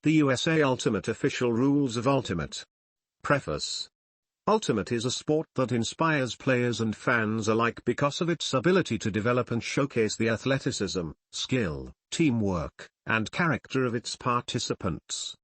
The USA Ultimate Official Rules of Ultimate. Preface. Ultimate is a sport that inspires players and fans alike because of its ability to develop and showcase the athleticism, skill, teamwork, and character of its participants.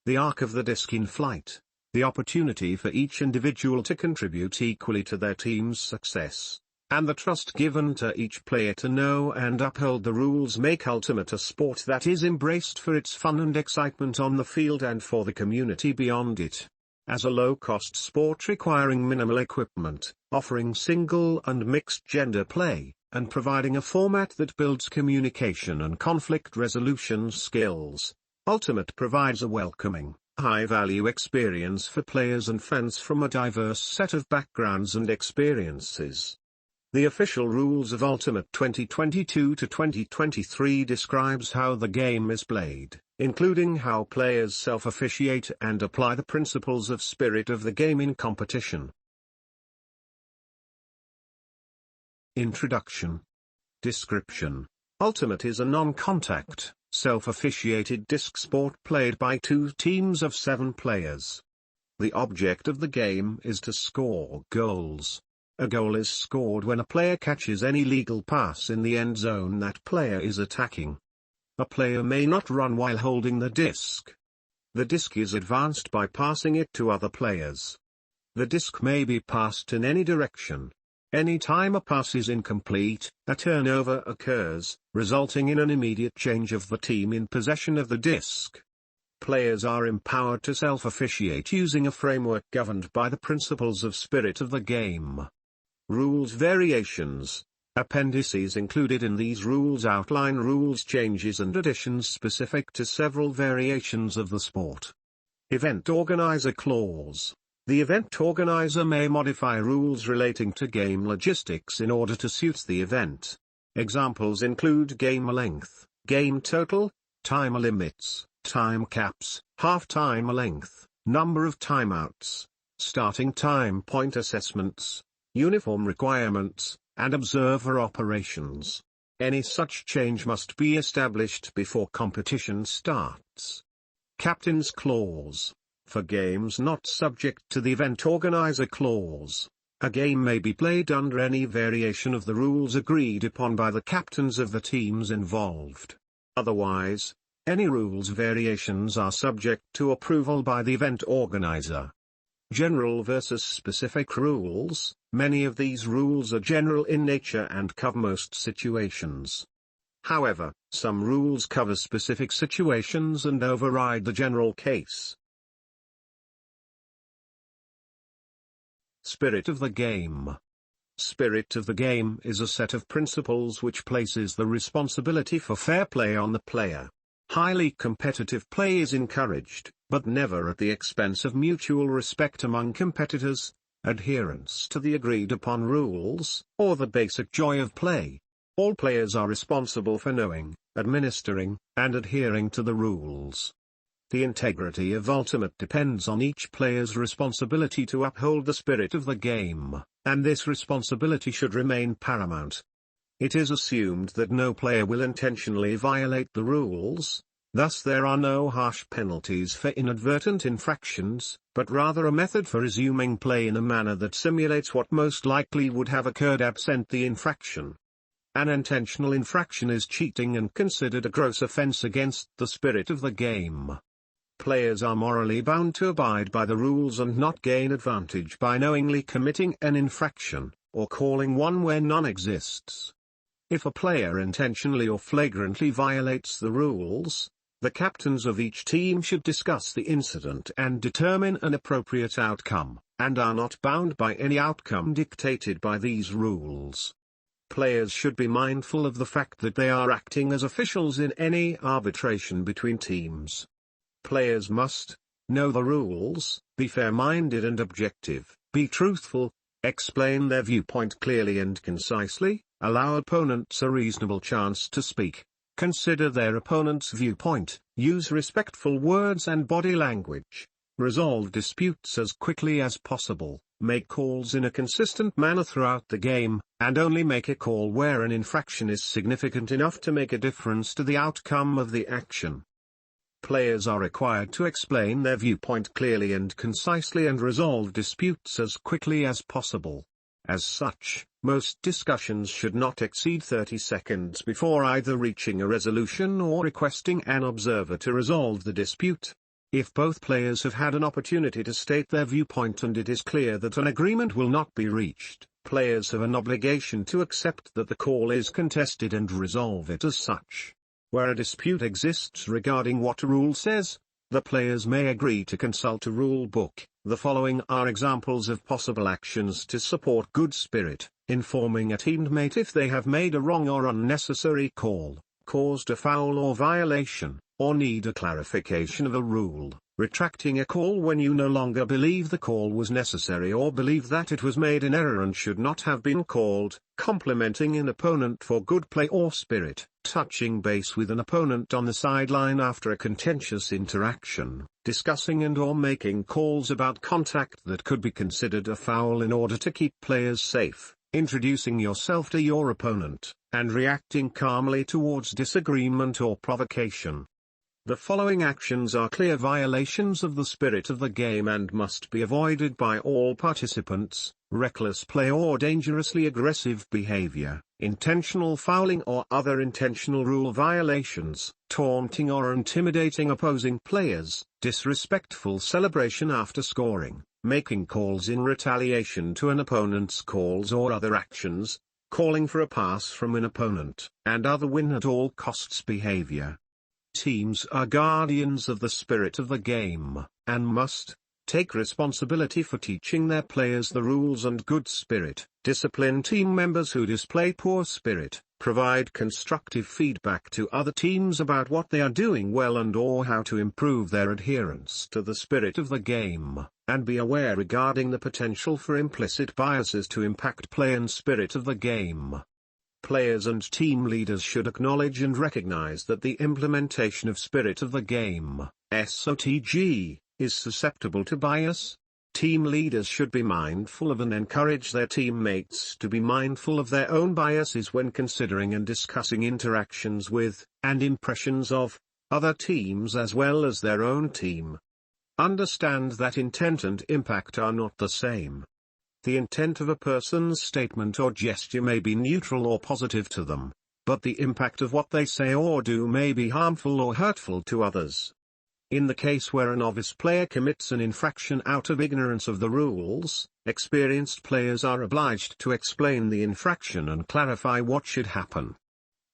The arc of the disc in flight. The opportunity for each individual to contribute equally to their team's success, and the trust given to each player to know and uphold the rules make Ultimate a sport that is embraced for its fun and excitement on the field and for the community beyond it. As a low-cost sport requiring minimal equipment, offering single and mixed-gender play, and providing a format that builds communication and conflict resolution skills, Ultimate provides a welcoming, high-value experience for players and fans from a diverse set of backgrounds and experiences. The Official Rules of Ultimate 2022-2023 describes how the game is played, including how players self-officiate and apply the principles of spirit of the game in competition. Introduction. Description. Ultimate is a non-contact, self-officiated disc sport played by two teams of 7 players. The object of the game is to score goals. A goal is scored when a player catches any legal pass in the end zone that player is attacking. A player may not run while holding the disc. The disc is advanced by passing it to other players. The disc may be passed in any direction. Any time a pass is incomplete, a turnover occurs, resulting in an immediate change of the team in possession of the disc. Players are empowered to self-officiate using a framework governed by the principles of spirit of the game. Rules variations. Appendices included in these rules outline rules changes and additions specific to several variations of the sport. Event Organizer Clause. The event organizer may modify rules relating to game logistics in order to suit the event. Examples include game length, game total, time limits, time caps, half-time length, number of timeouts, starting time point assessments, uniform requirements, and observer operations. Any such change must be established before competition starts. Captain's Clause. For games not subject to the Event Organizer Clause, a game may be played under any variation of the rules agreed upon by the captains of the teams involved. Otherwise, any rules variations are subject to approval by the event organizer. General versus specific rules. Many of these rules are general in nature and cover most situations. However, some rules cover specific situations and override the general case. Spirit of the game. Spirit of the game is a set of principles which places the responsibility for fair play on the player. Highly competitive play is encouraged, but never at the expense of mutual respect among competitors, adherence to the agreed-upon rules, or the basic joy of play. All players are responsible for knowing, administering, and adhering to the rules. The integrity of Ultimate depends on each player's responsibility to uphold the spirit of the game, and this responsibility should remain paramount. It is assumed that no player will intentionally violate the rules, thus there are no harsh penalties for inadvertent infractions, but rather a method for resuming play in a manner that simulates what most likely would have occurred absent the infraction. An intentional infraction is cheating and considered a gross offense against the spirit of the game. Players are morally bound to abide by the rules and not gain advantage by knowingly committing an infraction, or calling one where none exists. If a player intentionally or flagrantly violates the rules, the captains of each team should discuss the incident and determine an appropriate outcome, and are not bound by any outcome dictated by these rules. Players should be mindful of the fact that they are acting as officials in any arbitration between teams. Players must know the rules, be fair-minded and objective, be truthful, explain their viewpoint clearly and concisely, allow opponents a reasonable chance to speak, consider their opponent's viewpoint, use respectful words and body language, resolve disputes as quickly as possible, make calls in a consistent manner throughout the game, and only make a call where an infraction is significant enough to make a difference to the outcome of the action. Players are required to explain their viewpoint clearly and concisely and resolve disputes as quickly as possible. As such, most discussions should not exceed 30 seconds before either reaching a resolution or requesting an observer to resolve the dispute. If both players have had an opportunity to state their viewpoint and it is clear that an agreement will not be reached, players have an obligation to accept that the call is contested and resolve it as such. Where a dispute exists regarding what a rule says, the players may agree to consult a rule book. The following are examples of possible actions to support good spirit: informing a teammate if they have made a wrong or unnecessary call, caused a foul or violation, or need a clarification of a rule, retracting a call when you no longer believe the call was necessary or believe that it was made in error and should not have been called, complimenting an opponent for good play or spirit, touching base with an opponent on the sideline after a contentious interaction, discussing and/or making calls about contact that could be considered a foul in order to keep players safe, introducing yourself to your opponent, and reacting calmly towards disagreement or provocation. The following actions are clear violations of the spirit of the game and must be avoided by all participants: reckless play or dangerously aggressive behavior, intentional fouling or other intentional rule violations, taunting or intimidating opposing players, disrespectful celebration after scoring, making calls in retaliation to an opponent's calls or other actions, calling for a pass from an opponent, and other win-at-all-costs behavior. Teams are guardians of the spirit of the game, and must take responsibility for teaching their players the rules and good spirit, discipline team members who display poor spirit, provide constructive feedback to other teams about what they are doing well and/or how to improve their adherence to the spirit of the game, and be aware regarding the potential for implicit biases to impact play and spirit of the game. Players and team leaders should acknowledge and recognize that the implementation of spirit of the game, SOTG, is susceptible to bias. Team leaders should be mindful of and encourage their teammates to be mindful of their own biases when considering and discussing interactions with, and impressions of, other teams as well as their own team. Understand that intent and impact are not the same. The intent of a person's statement or gesture may be neutral or positive to them, but the impact of what they say or do may be harmful or hurtful to others. In the case where a novice player commits an infraction out of ignorance of the rules, experienced players are obliged to explain the infraction and clarify what should happen.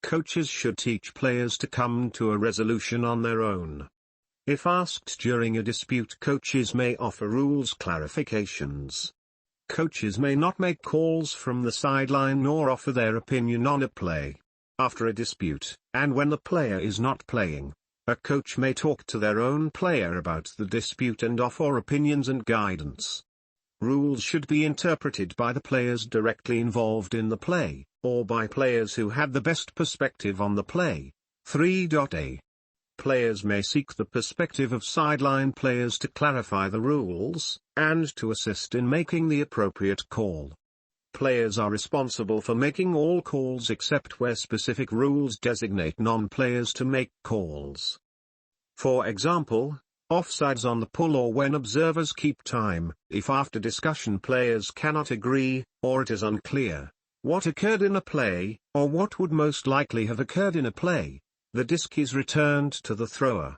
Coaches should teach players to come to a resolution on their own. If asked during a dispute, coaches may offer rules clarifications. Coaches may not make calls from the sideline nor offer their opinion on a play. After a dispute, and when the player is not playing, a coach may talk to their own player about the dispute and offer opinions and guidance. Rules should be interpreted by the players directly involved in the play, or by players who have the best perspective on the play. 3.a. Players may seek the perspective of sideline players to clarify the rules, and to assist in making the appropriate call. Players are responsible for making all calls except where specific rules designate non-players to make calls. For example, offsides on the pull or when observers keep time, if after discussion players cannot agree, or it is unclear what occurred in a play, or what would most likely have occurred in a play, the disc is returned to the thrower.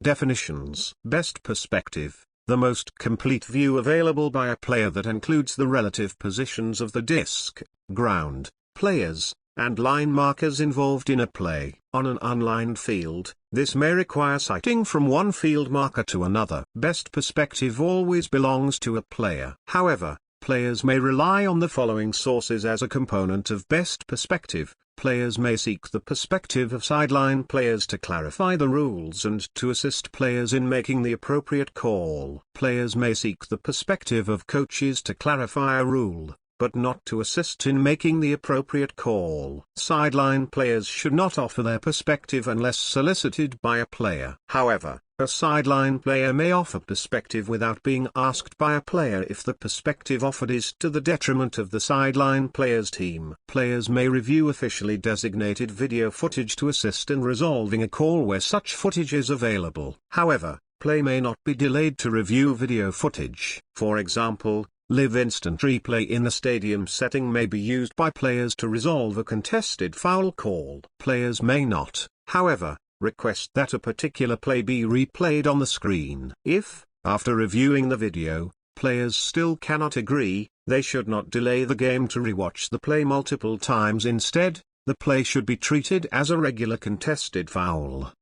Definitions: best perspective, the most complete view available by a player that includes the relative positions of the disc, ground, players, and line markers involved in a play. On an unlined field, this may require sighting from one field marker to another. Best perspective always belongs to a player. However, players may rely on the following sources as a component of best perspective. Players may seek the perspective of sideline players to clarify the rules and to assist players in making the appropriate call. Players may seek the perspective of coaches to clarify a rule. but not to assist in making the appropriate call. Sideline players should not offer their perspective unless solicited by a player. However, a sideline player may offer perspective without being asked by a player if the perspective offered is to the detriment of the sideline player's team. Players may review officially designated video footage to assist in resolving a call where such footage is available. However, play may not be delayed to review video footage. For example, live instant replay in the stadium setting may be used by players to resolve a contested foul call. Players may not, however, request that a particular play be replayed on the screen. If, after reviewing the video, players still cannot agree, they should not delay the game to rewatch the play multiple times. Instead, the play should be treated as a regular contested foul.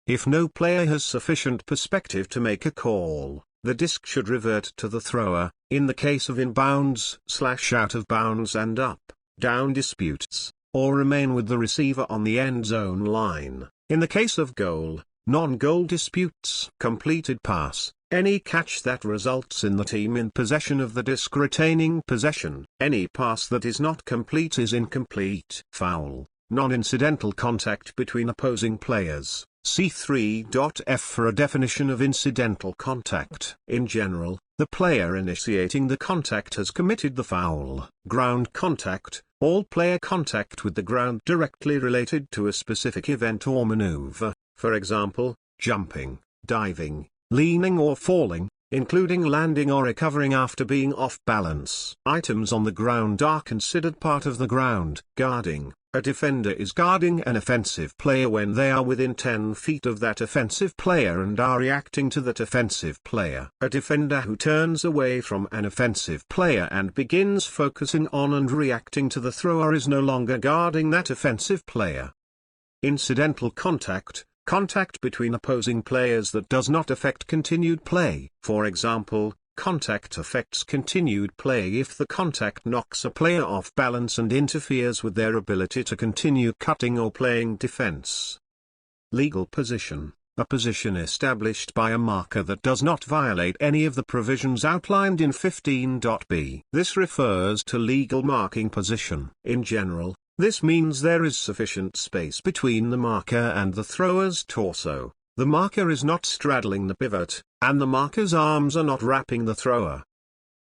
If no player has sufficient perspective to make a call, the disc should revert to the thrower. In the case of inbounds, out of bounds and up, down disputes, or remain with the receiver on the end zone line. In the case of goal, non-goal disputes, completed pass, any catch that results in the team in possession of the disc retaining possession. Any pass that is not complete is incomplete. Foul, non-incidental contact between opposing players. See 3.f for a definition of incidental contact. In general, the player initiating the contact has committed the foul. Ground contact, all player contact with the ground directly related to a specific event or maneuver, for example, jumping, diving, leaning or falling, including landing or recovering after being off balance. Items on the ground are considered part of the ground. Guarding, a defender is guarding an offensive player when they are within 10 feet of that offensive player and are reacting to that offensive player. A defender who turns away from an offensive player and begins focusing on and reacting to the thrower is no longer guarding that offensive player. Incidental contact, contact between opposing players that does not affect continued play. For example, contact affects continued play if the contact knocks a player off balance and interferes with their ability to continue cutting or playing defense. Legal position, a position established by a marker that does not violate any of the provisions outlined in 15.b. This refers to legal marking position. In general, this means there is sufficient space between the marker and the thrower's torso. The marker is not straddling the pivot, and the marker's arms are not wrapping the thrower.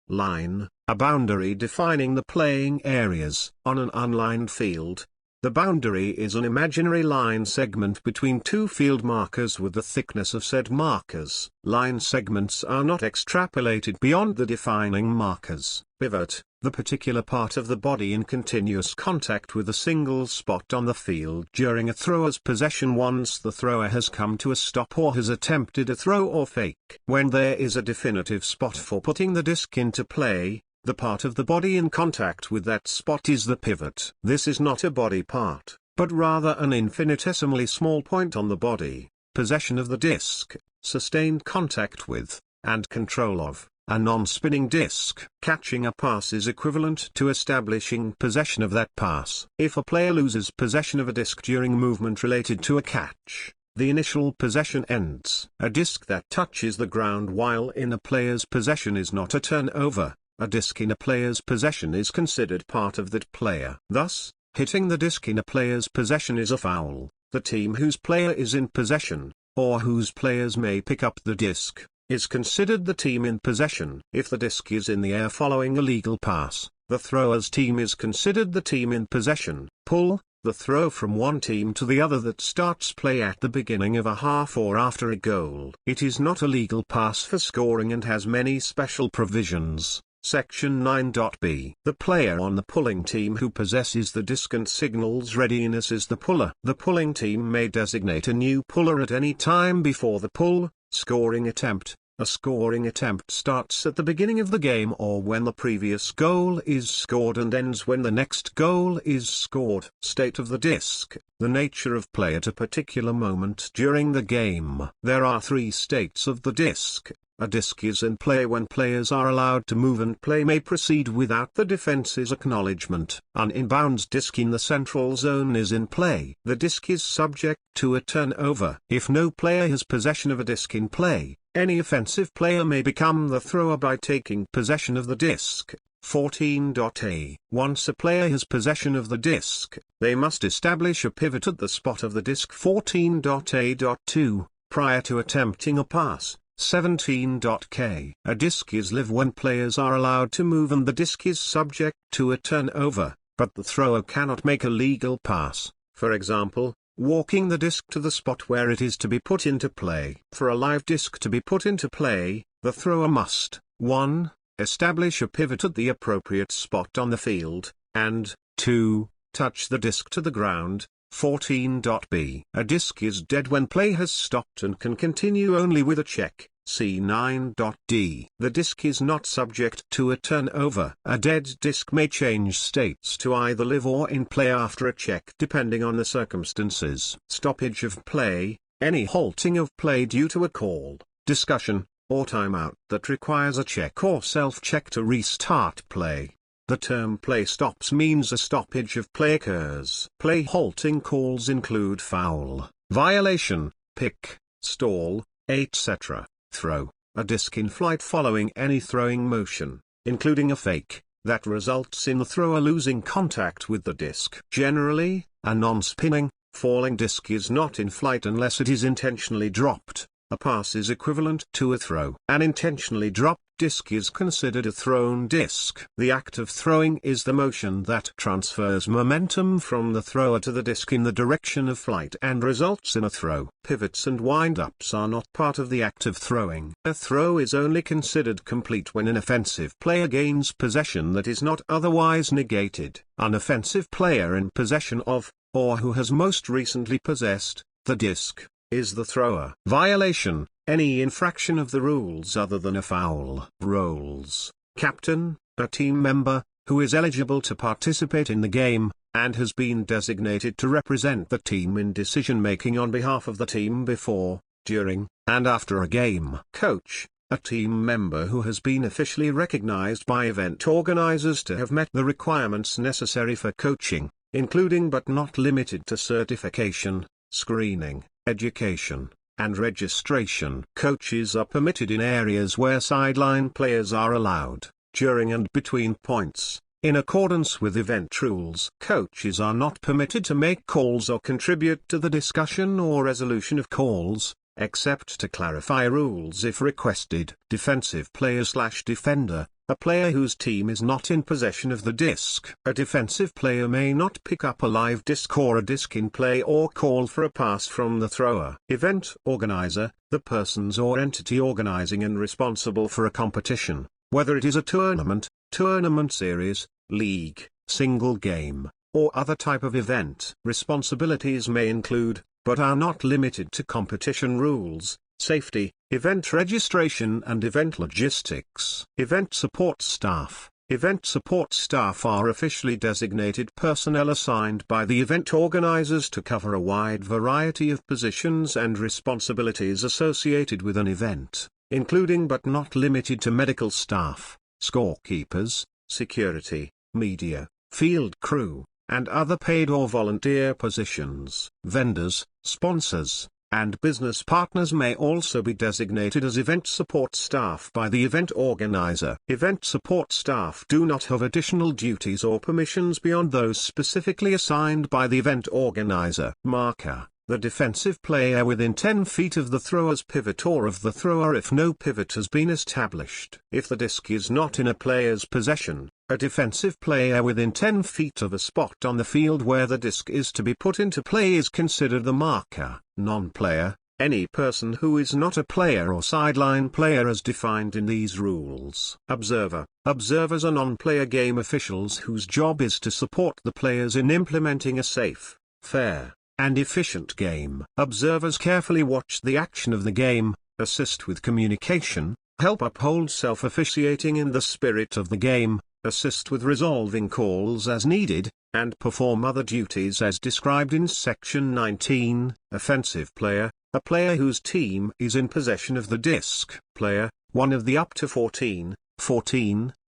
Line, a boundary defining the playing areas. On an unlined field, the boundary is an imaginary line segment between two field markers with the thickness of said markers. Line segments are not extrapolated beyond the defining markers. Pivot, the particular part of the body in continuous contact with a single spot on the field during a thrower's possession once the thrower has come to a stop or has attempted a throw or fake. When there is a definitive spot for putting the disc into play, the part of the body in contact with that spot is the pivot. This is not a body part, but rather an infinitesimally small point on the body. Possession of the disc, sustained contact with, and control of, a non-spinning disc. Catching a pass is equivalent to establishing possession of that pass. If a player loses possession of a disc during movement related to a catch, the initial possession ends. A disc that touches the ground while in a player's possession is not a turnover. A disc in a player's possession is considered part of that player. Thus, hitting the disc in a player's possession is a foul. The team whose player is in possession, or whose players may pick up the disc, is considered the team in possession. If the disc is in the air following a legal pass, the thrower's team is considered the team in possession. Pull, the throw from one team to the other that starts play at the beginning of a half or after a goal. It is not a legal pass for scoring and has many special provisions. Section 9.b. The player on the pulling team who possesses the disc and signals readiness is the puller. The pulling team may designate a new puller at any time before the pull, scoring attempt. A scoring attempt starts at the beginning of the game or when the previous goal is scored and ends when the next goal is scored. State of the disc, the nature of play at a particular moment during the game. There are three states of the disc. A disc is in play when players are allowed to move and play may proceed without the defense's acknowledgement. An inbounds disc in the central zone is in play. The disc is subject to a turnover. If no player has possession of a disc in play, any offensive player may become the thrower by taking possession of the disc. 14.a. Once a player has possession of the disc, they must establish a pivot at the spot of the disc. 14.a.2, prior to attempting a pass. 17.k. A disc is live when players are allowed to move and the disc is subject to a turnover, but the thrower cannot make a legal pass, for example, walking the disc to the spot where it is to be put into play. For a live disc to be put into play, the thrower must 1. Establish a pivot at the appropriate spot on the field, and 2. Touch the disc to the ground. 14.b. A disc is dead when play has stopped and can continue only with a check. See 9.d. The disc is not subject to a turnover. A dead disc may change states to either live or in play after a check depending on the circumstances. Stoppage of play, any halting of play due to a call, discussion, or timeout that requires a check or self-check to restart play. The term play stops means a stoppage of play occurs. Play halting calls include foul, violation, pick, stall, etc., throw, a disc in flight following any throwing motion, including a fake, that results in the thrower losing contact with the disc. Generally, a non-spinning, falling disc is not in flight unless it is intentionally dropped. A pass is equivalent to a throw. An intentionally dropped disc is considered a thrown disc. The act of throwing is the motion that transfers momentum from the thrower to the disc in the direction of flight and results in a throw. Pivots and wind-ups are not part of the act of throwing. A throw is only considered complete when an offensive player gains possession that is not otherwise negated. An offensive player in possession of, or who has most recently possessed, the disc is the thrower. Violation, any infraction of the rules other than a foul. Roles: captain, a team member, who is eligible to participate in the game, and has been designated to represent the team in decision-making on behalf of the team before, during, and after a game. Coach, a team member who has been officially recognized by event organizers to have met the requirements necessary for coaching, including but not limited to certification, screening, education, and registration. Coaches are permitted in areas where sideline players are allowed, during and between points, in accordance with event rules. Coaches are not permitted to make calls or contribute to the discussion or resolution of calls, except to clarify rules if requested. Defensive player/defender, a player whose team is not in possession of the disc. A defensive player may not pick up a live disc or a disc in play or call for a pass from the thrower. Event organizer, the persons or entity organizing and responsible for a competition, whether it is a tournament series, league, single game, or other type of event. Responsibilities may include, but are not limited to competition rules, safety, event registration and event logistics. Event support staff. Event support staff are officially designated personnel assigned by the event organizers to cover a wide variety of positions and responsibilities associated with an event, including but not limited to medical staff, scorekeepers, security, media, field crew, and other paid or volunteer positions. Vendors, sponsors, and business partners may also be designated as event support staff by the event organizer. Event support staff do not have additional duties or permissions beyond those specifically assigned by the event organizer. Marker, the defensive player within 10 feet of the thrower's pivot or of the thrower if no pivot has been established. If the disc is not in a player's possession, a defensive player within 10 feet of a spot on the field where the disc is to be put into play is considered the marker. Non-player, any person who is not a player or sideline player as defined in these rules. Observer, observers are non-player game officials whose job is to support the players in implementing a safe, fair, and efficient game. Observers carefully watch the action of the game, assist with communication, help uphold self-officiating in the spirit of the game, assist with resolving calls as needed, and perform other duties as described in Section 19. Offensive player, a player whose team is in possession of the disc. Player, one of the up to 14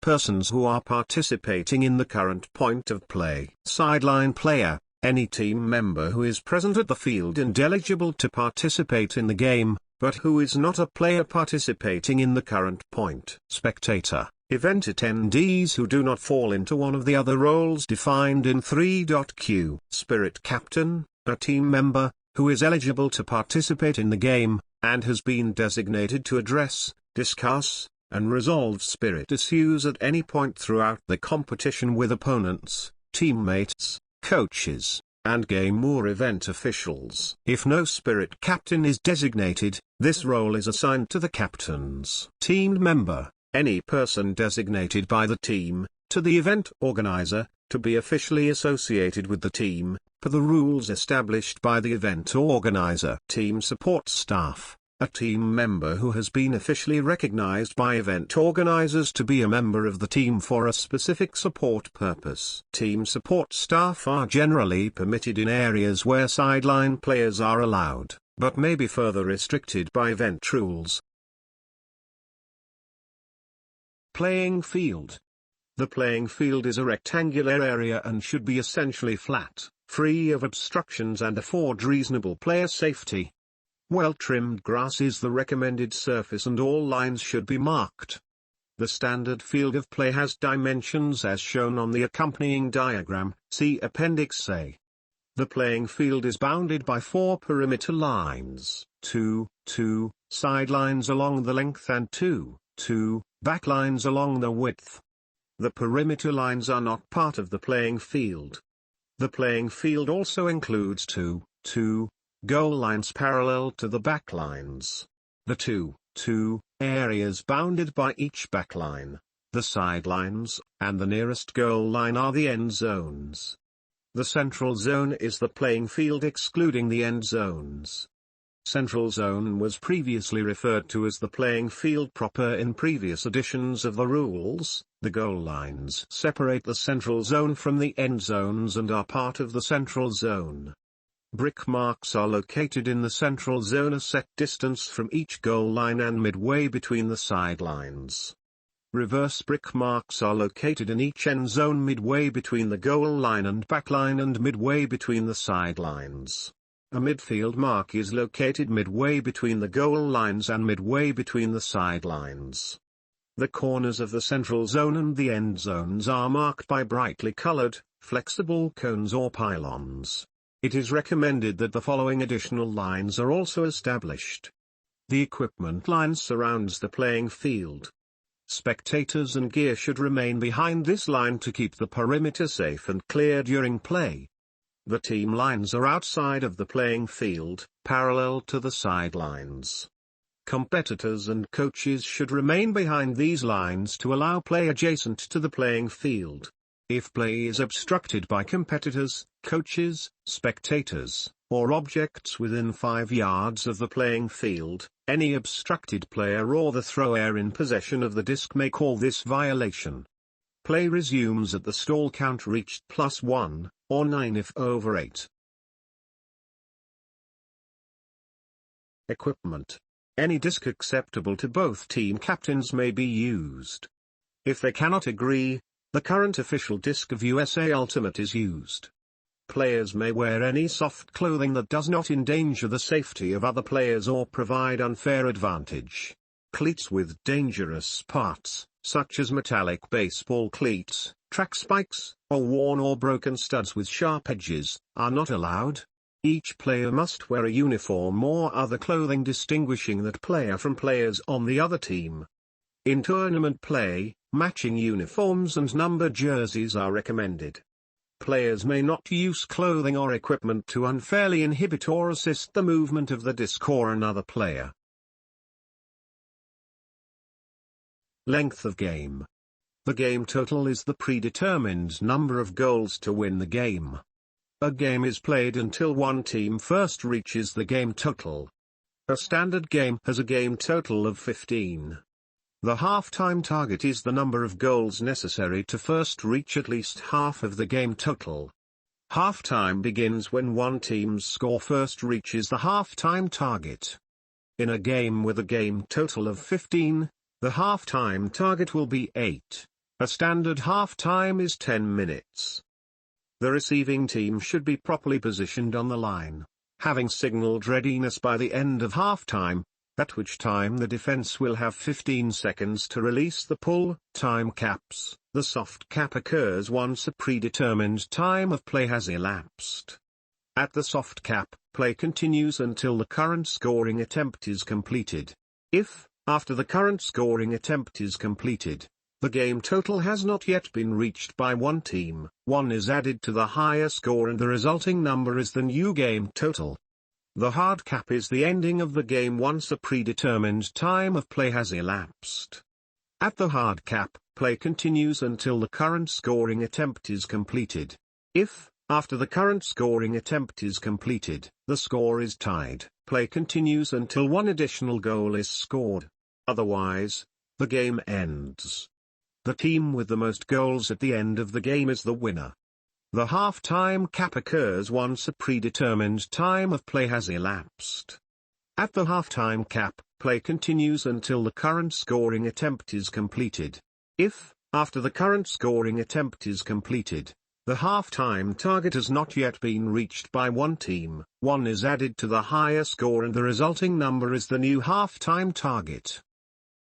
persons who are participating in the current point of play. Sideline player, any team member who is present at the field and eligible to participate in the game, but who is not a player participating in the current point. Spectator, Event attendees who do not fall into one of the other roles defined in 3.q. Spirit Captain, a team member, who is eligible to participate in the game, and has been designated to address, discuss, and resolve spirit issues at any point throughout the competition with opponents, teammates, coaches, and game or event officials. If no spirit captain is designated, this role is assigned to the captain's team member, any person designated by the team, to the event organizer, to be officially associated with the team, per the rules established by the event organizer. Team support staff, a team member who has been officially recognized by event organizers to be a member of the team for a specific support purpose. Team support staff are generally permitted in areas where sideline players are allowed, but may be further restricted by event rules. Playing field. The playing field is a rectangular area and should be essentially flat, free of obstructions and afford reasonable player safety. Well-trimmed grass is the recommended surface and all lines should be marked. The standard field of play has dimensions as shown on the accompanying diagram, see Appendix A. The playing field is bounded by 4 perimeter lines, 2 sidelines along the length and 2 backlines along the width. The perimeter lines are not part of the playing field. The playing field also includes 2 goal lines parallel to the backlines. The 2 areas bounded by each backline, the sidelines, and the nearest goal line are the end zones. The central zone is the playing field excluding the end zones. Central zone was previously referred to as the playing field proper in previous editions of the rules. The goal lines separate the central zone from the end zones and are part of the central zone. Brick marks are located in the central zone a set distance from each goal line and midway between the sidelines. Reverse brick marks are located in each end zone midway between the goal line and backline and midway between the sidelines. A midfield mark is located midway between the goal lines and midway between the sidelines. The corners of the central zone and the end zones are marked by brightly colored, flexible cones or pylons. It is recommended that the following additional lines are also established. The equipment line surrounds the playing field. Spectators and gear should remain behind this line to keep the perimeter safe and clear during play. The team lines are outside of the playing field, parallel to the sidelines. Competitors and coaches should remain behind these lines to allow play adjacent to the playing field. If play is obstructed by competitors, coaches, spectators, or objects within 5 yards of the playing field, any obstructed player or the thrower in possession of the disc may call this violation. Play resumes at the stall count reached +1, or 9 if over 8. Equipment. Any disc acceptable to both team captains may be used. If they cannot agree, the current official disc of USA Ultimate is used. Players may wear any soft clothing that does not endanger the safety of other players or provide unfair advantage. Cleats with dangerous parts, such as metallic baseball cleats, track spikes, or worn or broken studs with sharp edges, are not allowed. Each player must wear a uniform or other clothing distinguishing that player from players on the other team. In tournament play, matching uniforms and numbered jerseys are recommended. Players may not use clothing or equipment to unfairly inhibit or assist the movement of the disc or another player. Length of game. The game total is the predetermined number of goals to win the game. A game is played until one team first reaches the game total. A standard game has a game total of 15. The half-time target is the number of goals necessary to first reach at least half of the game total. Half-time begins when one team's score first reaches the half-time target. In a game with a game total of 15, the half-time target will be 8. A standard half-time is 10 minutes. The receiving team should be properly positioned on the line, having signaled readiness by the end of half-time. at which time the defense will have 15 seconds to release the pull. Time caps. The soft cap occurs once a predetermined time of play has elapsed. At the soft cap, play continues until the current scoring attempt is completed. If, after the current scoring attempt is completed, the game total has not yet been reached by one team, one is added to the higher score and the resulting number is the new game total. The hard cap is the ending of the game once a predetermined time of play has elapsed. At the hard cap, play continues until the current scoring attempt is completed. If, after the current scoring attempt is completed, the score is tied, play continues until one additional goal is scored. Otherwise, the game ends. The team with the most goals at the end of the game is the winner. The half-time cap occurs once a predetermined time of play has elapsed. At the half-time cap, play continues until the current scoring attempt is completed. If, after the current scoring attempt is completed, the half-time target has not yet been reached by one team, one is added to the higher score and the resulting number is the new half-time target.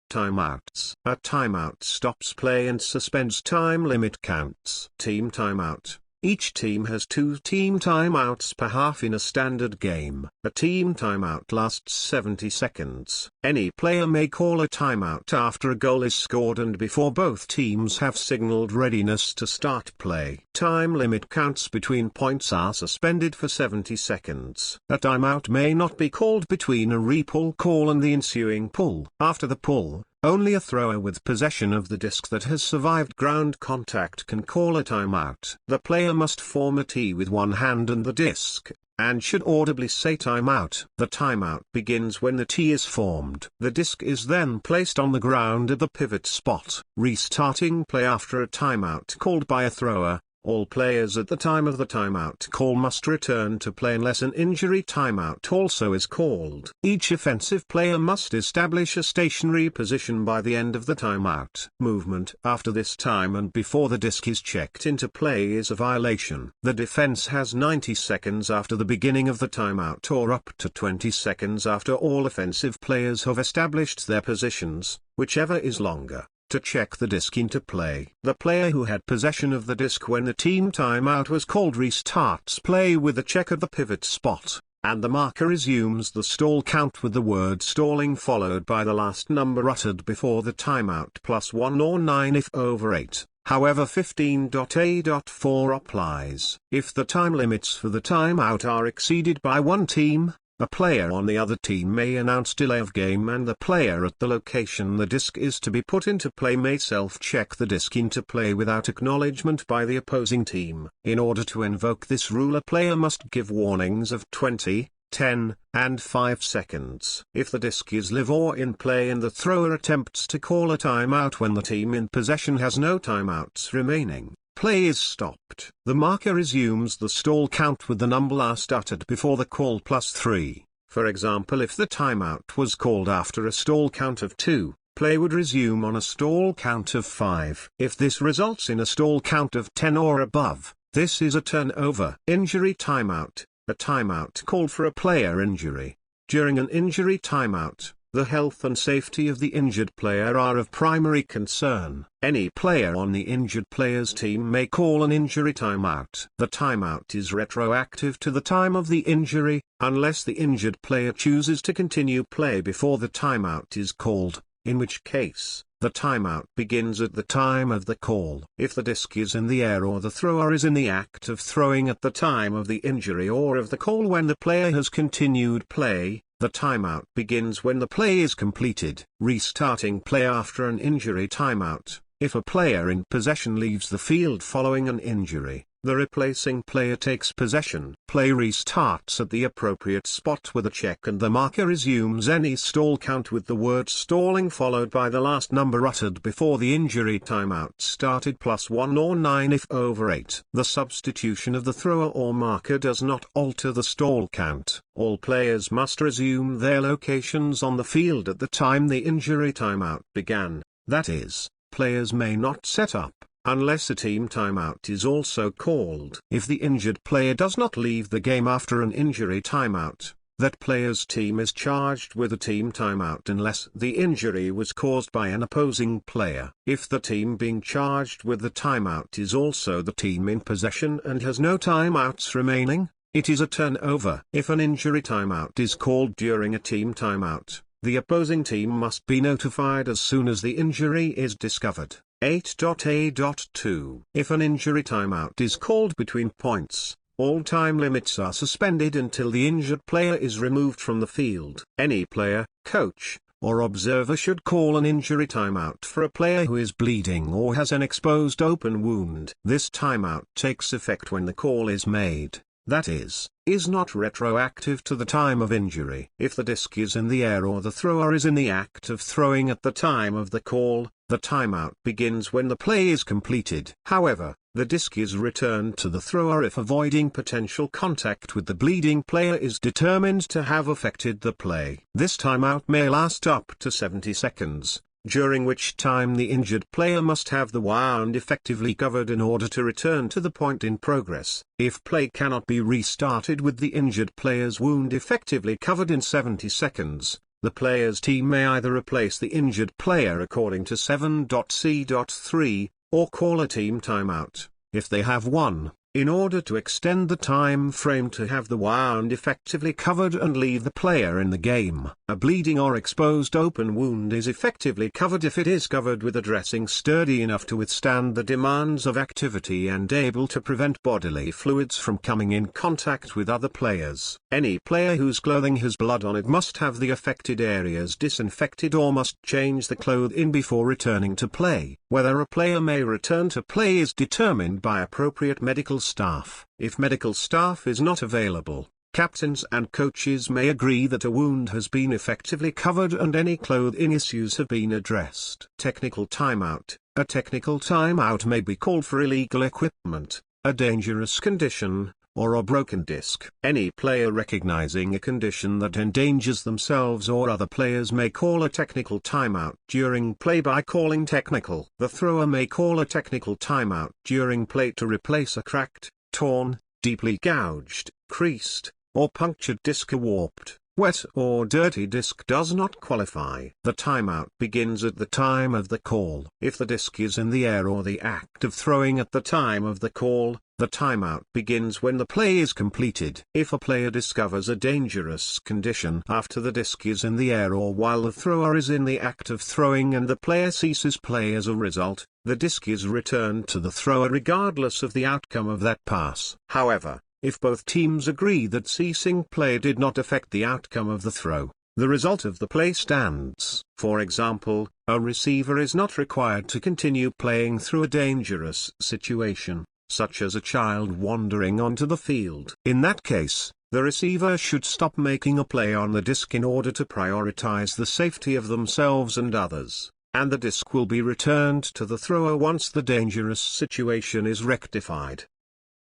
Timeouts. A timeout stops play and suspends time limit counts. Team timeout. Each team has 2 team timeouts per half in a standard game. A team timeout lasts 70 seconds. Any player may call a timeout after a goal is scored and before both teams have signaled readiness to start play. Time limit counts between points are suspended for 70 seconds. A timeout may not be called between a re-pull call and the ensuing pull. After the pull, only a thrower with possession of the disc that has survived ground contact can call a timeout. The player must form a T with one hand and the disc, and should audibly say timeout. The timeout begins when the T is formed. The disc is then placed on the ground at the pivot spot. Restarting play after a timeout called by a thrower. All players at the time of the timeout call must return to play unless an injury timeout also is called. Each offensive player must establish a stationary position by the end of the timeout. Movement after this time and before the disc is checked into play is a violation. The defense has 90 seconds after the beginning of the timeout or up to 20 seconds after all offensive players have established their positions, whichever is longer, to check the disc into play. The player who had possession of the disc when the team timeout was called restarts play with a check at the pivot spot, and the marker resumes the stall count with the word stalling followed by the last number uttered before the timeout +1 or 9 if over 8. However 15.A.4 applies. If the time limits for the timeout are exceeded by one team, a player on the other team may announce delay of game and the player at the location the disc is to be put into play may self-check the disc into play without acknowledgement by the opposing team. In order to invoke this rule a player must give warnings of 20, 10, and 5 seconds. If the disc is live or in play and the thrower attempts to call a timeout when the team in possession has no timeouts remaining, play is stopped. The marker resumes the stall count with the number last uttered before the call +3. For example, if the timeout was called after a stall count of 2, play would resume on a stall count of 5. If this results in a stall count of 10 or above, this is a turnover. Injury timeout, a timeout called for a player injury. During an injury timeout, the health and safety of the injured player are of primary concern. Any player on the injured player's team may call an injury timeout. The timeout is retroactive to the time of the injury, unless the injured player chooses to continue play before the timeout is called, in which case, the timeout begins at the time of the call. If the disc is in the air or the thrower is in the act of throwing at the time of the injury or of the call when the player has continued play, the timeout begins when the play is completed. Restarting play after an injury timeout. If a player in possession leaves the field following an injury, the replacing player takes possession. Play restarts at the appropriate spot with a check and the marker resumes any stall count with the word stalling followed by the last number uttered before the injury timeout started +1 or 9 if over 8. The substitution of the thrower or marker does not alter the stall count. All players must resume their locations on the field at the time the injury timeout began, that is, players may not set up, unless a team timeout is also called. If the injured player does not leave the game after an injury timeout, That player's team is charged with a team timeout unless the injury was caused by an opposing player. If the team being charged with the timeout is also the team in possession and has no timeouts remaining, it is a turnover. If an injury timeout is called during a team timeout, the opposing team must be notified as soon as the injury is discovered. 8.A.2 If an injury timeout is called between points, all time limits are suspended until the injured player is removed from the field. Any player, coach, or observer should call an injury timeout for a player who is bleeding or has an exposed open wound. This timeout takes effect when the call is made, that is not retroactive to the time of injury. If the disc is in the air or the thrower is in the act of throwing at the time of the call, the timeout begins when the play is completed. However, the disc is returned to the thrower if avoiding potential contact with the bleeding player is determined to have affected the play. This timeout may last up to 70 seconds, during which time the injured player must have the wound effectively covered in order to return to the point in progress. If play cannot be restarted with the injured player's wound effectively covered in 70 seconds, the player's team may either replace the injured player according to 7.C.3, or call a team timeout, if they have one, in order to extend the time frame to have the wound effectively covered and leave the player in the game. A bleeding or exposed open wound is effectively covered if it is covered with a dressing sturdy enough to withstand the demands of activity and able to prevent bodily fluids from coming in contact with other players. Any player whose clothing has blood on it must have the affected areas disinfected or must change the clothing before returning to play. Whether a player may return to play is determined by appropriate medical staff. If medical staff is not available, captains and coaches may agree that a wound has been effectively covered and any clothing issues have been addressed. Technical timeout. A technical timeout may be called for illegal equipment, a dangerous condition, or a broken disc. Any player recognizing a condition that endangers themselves or other players may call a technical timeout during play by calling technical. The thrower may call a technical timeout during play to replace a cracked, torn, deeply gouged, creased, or punctured disc. A warped, wet or dirty disc does not qualify. The timeout begins at the time of the call. If the disc is in the air or the act of throwing at the time of the call, the timeout begins when the play is completed. If a player discovers a dangerous condition after the disc is in the air or while the thrower is in the act of throwing and the player ceases play as a result, the disc is returned to the thrower regardless of the outcome of that pass. However, if both teams agree that ceasing play did not affect the outcome of the throw, the result of the play stands. For example, a receiver is not required to continue playing through a dangerous situation, such as a child wandering onto the field. In that case, the receiver should stop making a play on the disc in order to prioritize the safety of themselves and others, and the disc will be returned to the thrower once the dangerous situation is rectified.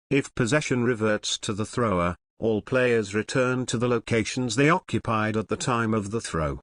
If possession reverts to the thrower, all players return to the locations they occupied at the time of the throw.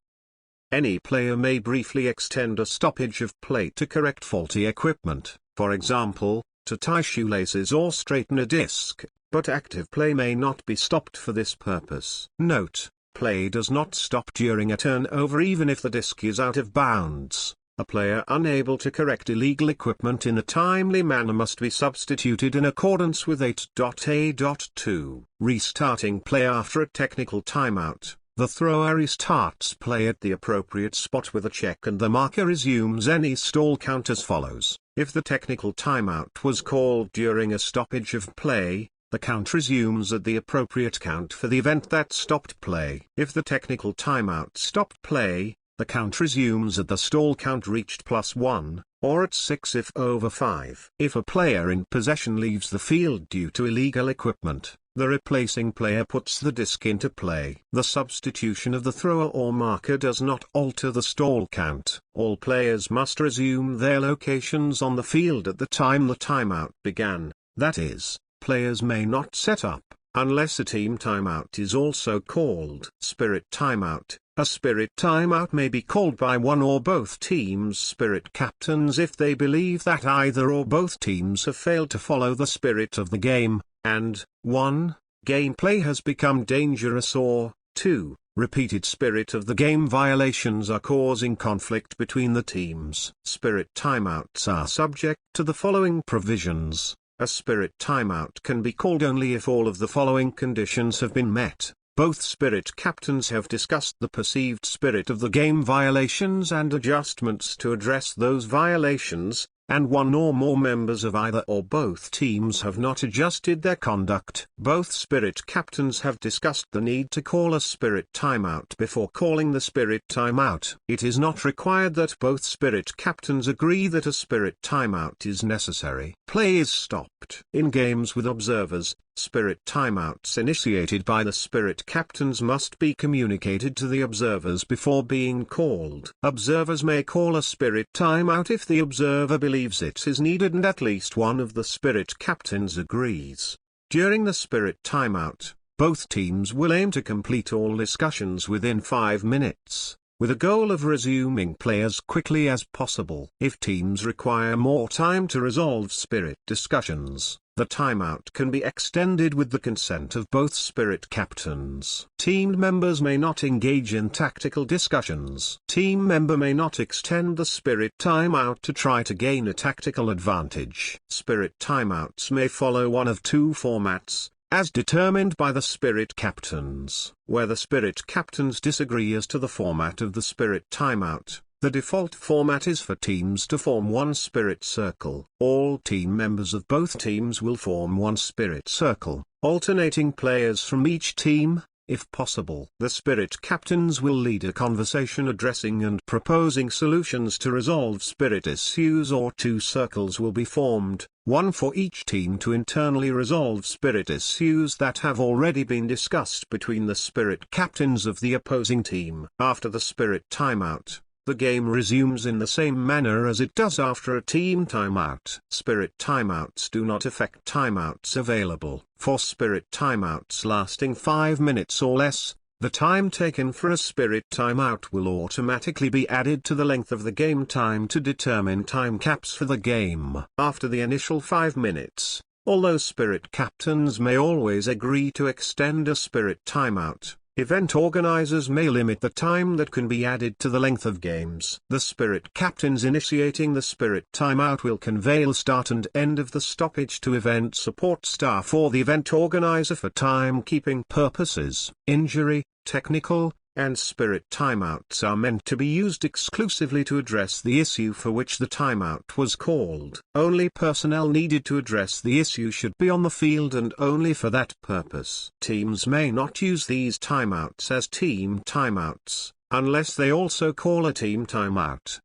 Any player may briefly extend a stoppage of play to correct faulty equipment, for example, to tie shoelaces or straighten a disc, but active play may not be stopped for this purpose. Note: play does not stop during a turnover even if the disc is out of bounds. A player unable to correct illegal equipment in a timely manner must be substituted in accordance with 8.A.2. Restarting play after a technical timeout. The thrower restarts play at the appropriate spot with a check and the marker resumes any stall count as follows. If the technical timeout was called during a stoppage of play, the count resumes at the appropriate count for the event that stopped play. If the technical timeout stopped play, the count resumes at the stall count reached +1, or at 6 if over 5. If a player in possession leaves the field due to illegal equipment, the replacing player puts the disc into play. The substitution of the thrower or marker does not alter the stall count. All players must resume their locations on the field at the time the timeout began, that is, players may not set up, unless a team timeout is also called. Spirit timeout. A spirit timeout may be called by one or both teams' spirit captains if they believe that either or both teams have failed to follow the spirit of the game, and 1. Gameplay has become dangerous, or 9.2, repeated spirit of the game violations are causing conflict between the teams. Spirit timeouts are subject to the following provisions. A spirit timeout can be called only if all of the following conditions have been met. Both spirit captains have discussed the perceived spirit of the game violations and adjustments to address those violations, and one or more members of either or both teams have not adjusted their conduct. Both spirit captains have discussed the need to call a spirit timeout before calling the spirit timeout. It is not required that both spirit captains agree that a spirit timeout is necessary. Play is stopped. In games with observers, spirit timeouts initiated by the spirit captains must be communicated to the observers before being called. Observers may call a spirit timeout if the observer believes it is needed and at least one of the spirit captains agrees. During the spirit timeout, both teams will aim to complete all discussions within 5 minutes, with a goal of resuming play as quickly as possible. If teams require more time to resolve spirit discussions, the timeout can be extended with the consent of both spirit captains. Team members may not engage in tactical discussions. Team member may not extend the spirit timeout to try to gain a tactical advantage. Spirit timeouts may follow one of two formats, as determined by the spirit captains. Where the spirit captains disagree as to the format of the spirit timeout, the default format is for teams to form one spirit circle. All team members of both teams will form one spirit circle, alternating players from each team. If possible, the spirit captains will lead a conversation addressing and proposing solutions to resolve spirit issues, or two circles will be formed, one for each team to internally resolve spirit issues that have already been discussed between the spirit captains of the opposing team. After the spirit timeout, the game resumes in the same manner as it does after a team timeout. Spirit timeouts do not affect timeouts available. For spirit timeouts lasting 5 minutes or less, the time taken for a spirit timeout will automatically be added to the length of the game time to determine time caps for the game. After the initial 5 minutes, although spirit captains may always agree to extend a spirit timeout, event organizers may limit the time that can be added to the length of games. The spirit captains initiating the spirit timeout will convey the start and end of the stoppage to event support staff or the event organizer for timekeeping purposes. Injury, technical, and spirit timeouts are meant to be used exclusively to address the issue for which the timeout was called. Only personnel needed to address the issue should be on the field and only for that purpose. Teams may not use these timeouts as team timeouts, unless they also call a team timeout.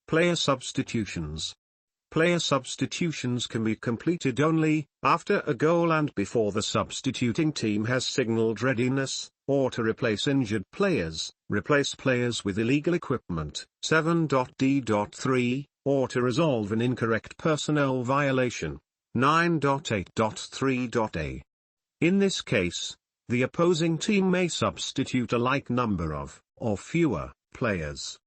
Player substitutions. Player substitutions can be completed only after a goal and before the substituting team has signaled readiness, or to replace injured players, replace players with illegal equipment, 7.d.3, or to resolve an incorrect personnel violation, 9.8.3.a. In this case, the opposing team may substitute a like number of, or fewer, players.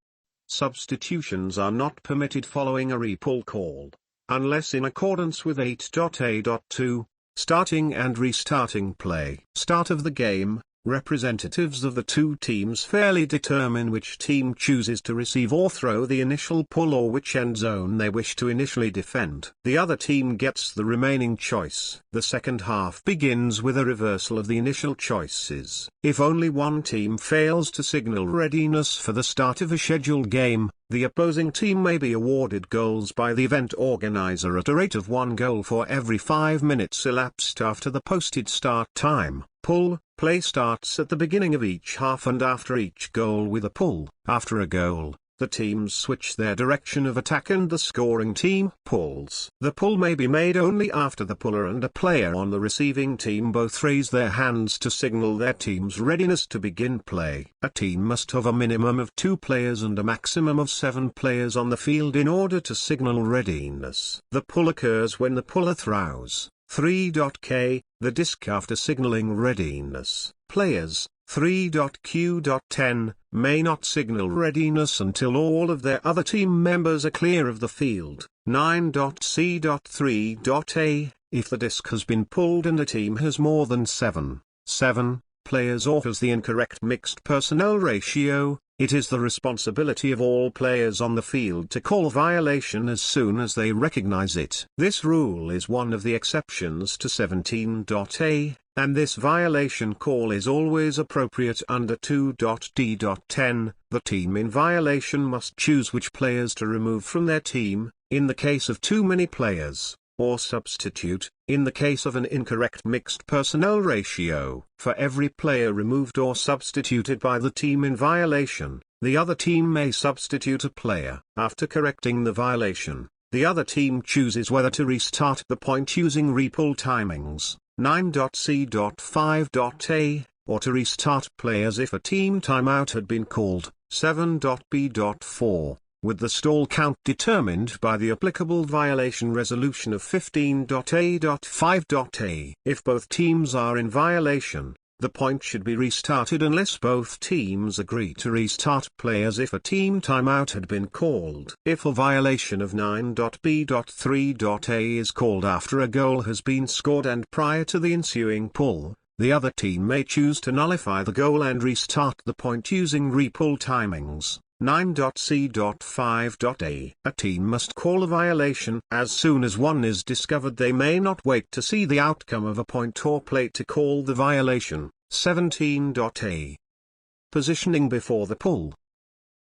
Substitutions are not permitted following a repull call, unless in accordance with 8.a.2, starting and restarting play. Start of the game, representatives of the two teams fairly determine which team chooses to receive or throw the initial pull or which end zone they wish to initially defend. The other team gets the remaining choice. The second half begins with a reversal of the initial choices. If only one team fails to signal readiness for the start of a scheduled game, the opposing team may be awarded goals by the event organizer at a rate of 1 goal for every 5 minutes elapsed after the posted start time. Pull, play starts at the beginning of each half and after each goal with a pull. After a goal, the teams switch their direction of attack and the scoring team pulls. The pull may be made only after the puller and a player on the receiving team both raise their hands to signal their team's readiness to begin play. A team must have a minimum of 2 players and a maximum of 7 players on the field in order to signal readiness. The pull occurs when the puller throws 3.k, the disc after signaling readiness. Players, 3.q.10, may not signal readiness until all of their other team members are clear of the field. 9.c.3.a, If the disc has been pulled and a team has more than 7 players or has the incorrect mixed personnel ratio, it is the responsibility of all players on the field to call violation as soon as they recognize it. This rule is one of the exceptions to 17.a, and this violation call is always appropriate under 2.d.10. The team in violation must choose which players to remove from their team, in the case of too many players, or substitute, in the case of an incorrect mixed personnel ratio. For every player removed or substituted by the team in violation, the other team may substitute a player. After correcting the violation, the other team chooses whether to restart the point using repull timings, 9.c.5.a, or to restart players if a team timeout had been called, 7.b.4. with the stall count determined by the applicable violation resolution of 15.a.5.a. If both teams are in violation, the point should be restarted unless both teams agree to restart players if a team timeout had been called. If a violation of 9.b.3.a is called after a goal has been scored and prior to the ensuing pull, the other team may choose to nullify the goal and restart the point using repull timings, 9.c.5.a. A team must call a violation as soon as one is discovered. They may not wait to see the outcome of a point or play to call the violation, 17.a. Positioning before the pull.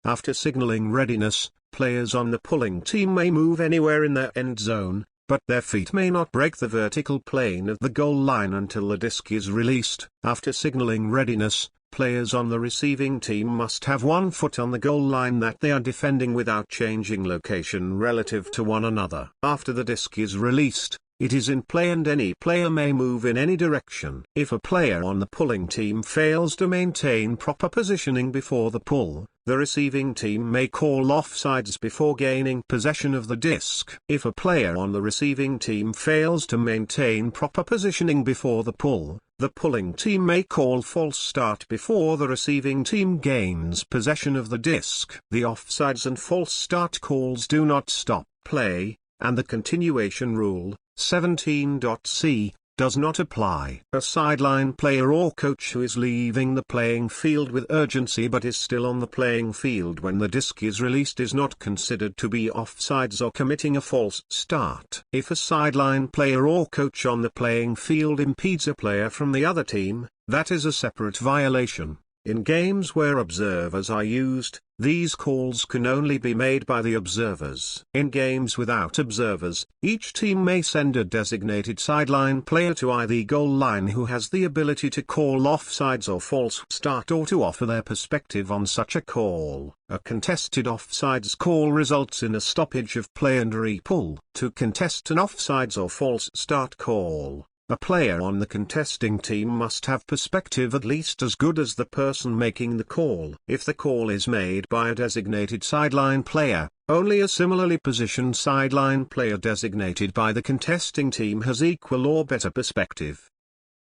After signaling readiness, players on the pulling team may move anywhere in their end zone, but their feet may not break the vertical plane of the goal line until the disc is released. After signaling readiness, players on the receiving team must have one foot on the goal line that they are defending without changing location relative to one another. After the disc is released, it is in play and any player may move in any direction. If a player on the pulling team fails to maintain proper positioning before the pull, the receiving team may call offsides before gaining possession of the disc. If a player on the receiving team fails to maintain proper positioning before the pull, the pulling team may call false start before the receiving team gains possession of the disc. The offsides and false start calls do not stop play, and the continuation rule, 17.c, does not apply. A sideline player or coach who is leaving the playing field with urgency but is still on the playing field when the disc is released is not considered to be offsides or committing a false start. If a sideline player or coach on the playing field impedes a player from the other team, that is a separate violation. In games where observers are used, these calls can only be made by the observers. In games without observers, each team may send a designated sideline player to either goal line who has the ability to call offsides or false start or to offer their perspective on such a call. A contested offsides call results in a stoppage of play and repull. To contest an offsides or false start call, a player on the contesting team must have perspective at least as good as the person making the call. If the call is made by a designated sideline player, only a similarly positioned sideline player designated by the contesting team has equal or better perspective.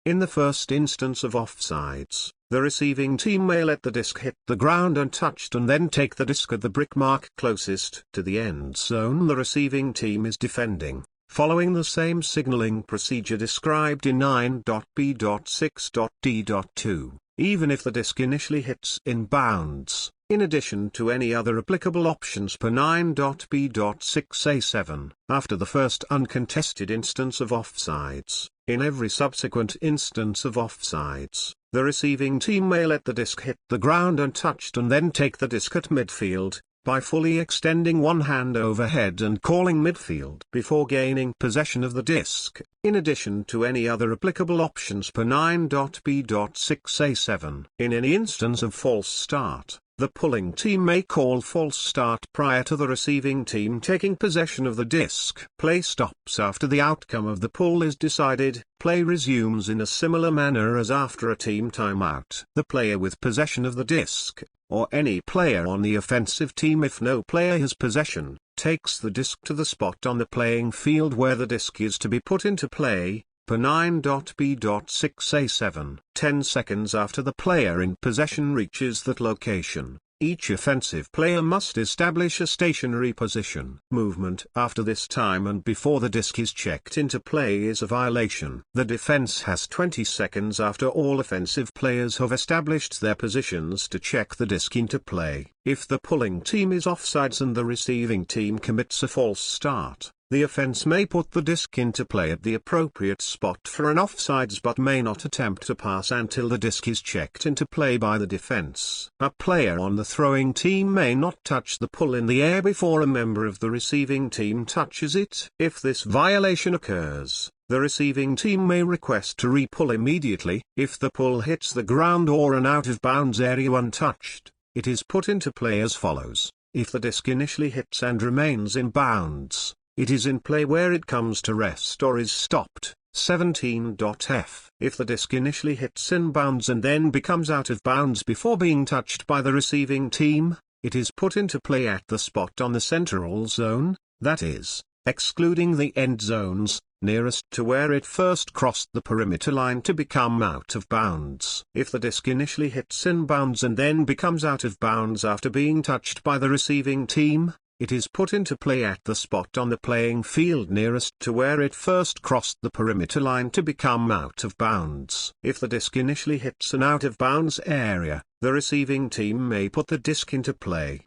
In the first instance of offsides, the receiving team may let the disc hit the ground untouched and then take the disc at the brick mark closest to the end zone the receiving team is defending, following the same signaling procedure described in 9.b.6.d.2, even if the disc initially hits in bounds, in addition to any other applicable options per 9.b.6a7. After the first uncontested instance of offsides, in every subsequent instance of offsides, the receiving team may let the disc hit the ground untouched and then take the disc at midfield, by fully extending one hand overhead and calling midfield before gaining possession of the disc, in addition to any other applicable options per 9.b.6a7. In any instance of false start, the pulling team may call false start prior to the receiving team taking possession of the disc. Play stops after the outcome of the pull is decided. Play resumes in a similar manner as after a team timeout. The player with possession of the disc, or any player on the offensive team if no player has possession, takes the disc to the spot on the playing field where the disc is to be put into play, per 9.b.6a7. 10 seconds after the player in possession reaches that location, Each offensive player must establish a stationary position. Movement after this time and before the disc is checked into play is a violation. The defense has 20 seconds after all offensive players have established their positions to check the disc into play. If the pulling team is offsides and the receiving team commits a false start, the offense may put the disc into play at the appropriate spot for an offsides but may not attempt to pass until the disc is checked into play by the defense. A player on the throwing team may not touch the pull in the air before a member of the receiving team touches it. If this violation occurs, the receiving team may request to re-pull immediately. If the pull hits the ground or an out-of-bounds area untouched, it is put into play as follows. If the disc initially hits and remains in bounds, it is in play where it comes to rest or is stopped. 17.f. If the disc initially hits in bounds and then becomes out of bounds before being touched by the receiving team, it is put into play at the spot on the central zone, that is, excluding the end zones, nearest to where it first crossed the perimeter line to become out of bounds. If the disc initially hits in bounds and then becomes out of bounds after being touched by the receiving team, it is put into play at the spot on the playing field nearest to where it first crossed the perimeter line to become out of bounds. If the disc initially hits an out-of-bounds area, the receiving team may put the disc into play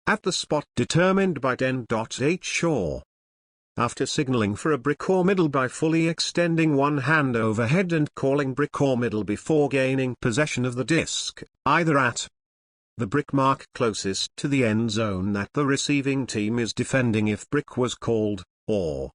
at the spot determined by 10.h or after signaling for a brick or middle by fully extending one hand overhead and calling brick or middle before gaining possession of the disc, either at the brick mark closest to the end zone that the receiving team is defending if brick was called, or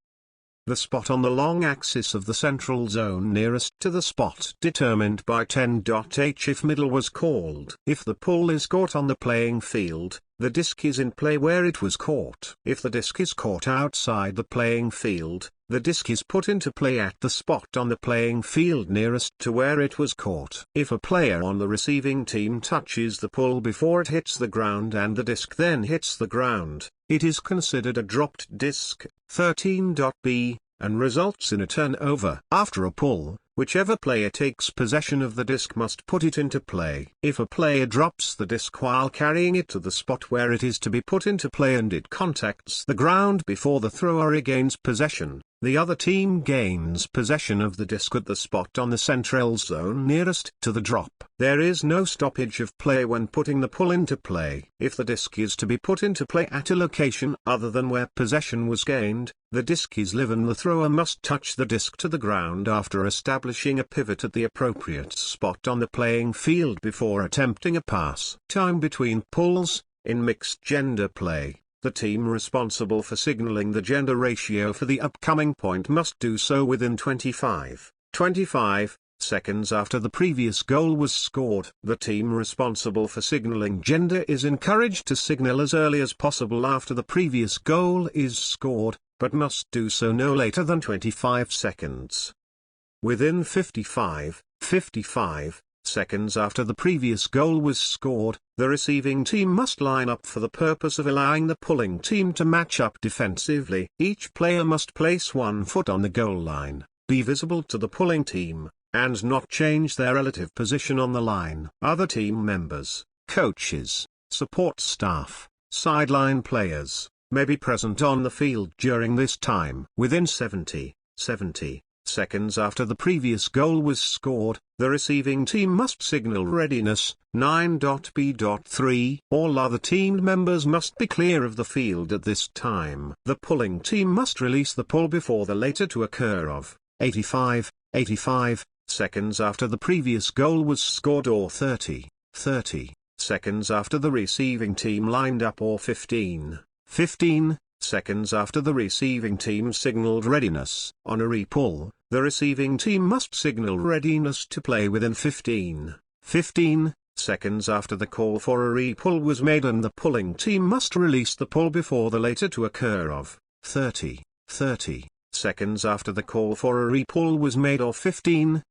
the spot on the long axis of the central zone nearest to the spot determined by 10.h if middle was called. If the pull is caught on the playing field, the disc is in play where it was caught. If the disc is caught outside the playing field, the disc is put into play at the spot on the playing field nearest to where it was caught. If a player on the receiving team touches the pull before it hits the ground and the disc then hits the ground, it is considered a dropped disc, 13.b, and results in a turnover. After a pull, whichever player takes possession of the disc must put it into play. If a player drops the disc while carrying it to the spot where it is to be put into play and it contacts the ground before the thrower regains possession, the other team gains possession of the disc at the spot on the central zone nearest to the drop. There is no stoppage of play when putting the pull into play. If the disc is to be put into play at a location other than where possession was gained, the disc is live and the thrower must touch the disc to the ground after establishing a pivot at the appropriate spot on the playing field before attempting a pass. Time between pulls. In mixed gender play, the team responsible for signaling the gender ratio for the upcoming point must do so within 25 seconds after the previous goal was scored. The team responsible for signaling gender is encouraged to signal as early as possible after the previous goal is scored, but must do so no later than 25 seconds. Within 55 seconds after the previous goal was scored, the receiving team must line up for the purpose of allowing the pulling team to match up defensively. Each player must place one foot on the goal line, be visible to the pulling team, and not change their relative position on the line. Other team members, coaches, support staff, sideline players, may be present on the field during this time. Within 70 seconds after the previous goal was scored, the receiving team must signal readiness, 9.b.3. All other team members must be clear of the field at this time. The pulling team must release the pull before the later to occur of 85 seconds after the previous goal was scored or 30 seconds after the receiving team lined up or 15 seconds after the receiving team signaled readiness. On a re-pull, the receiving team must signal readiness to play within 15 seconds after the call for a re-pull was made, and the pulling team must release the pull before the later to occur of 30 seconds after the call for a re-pull was made or 15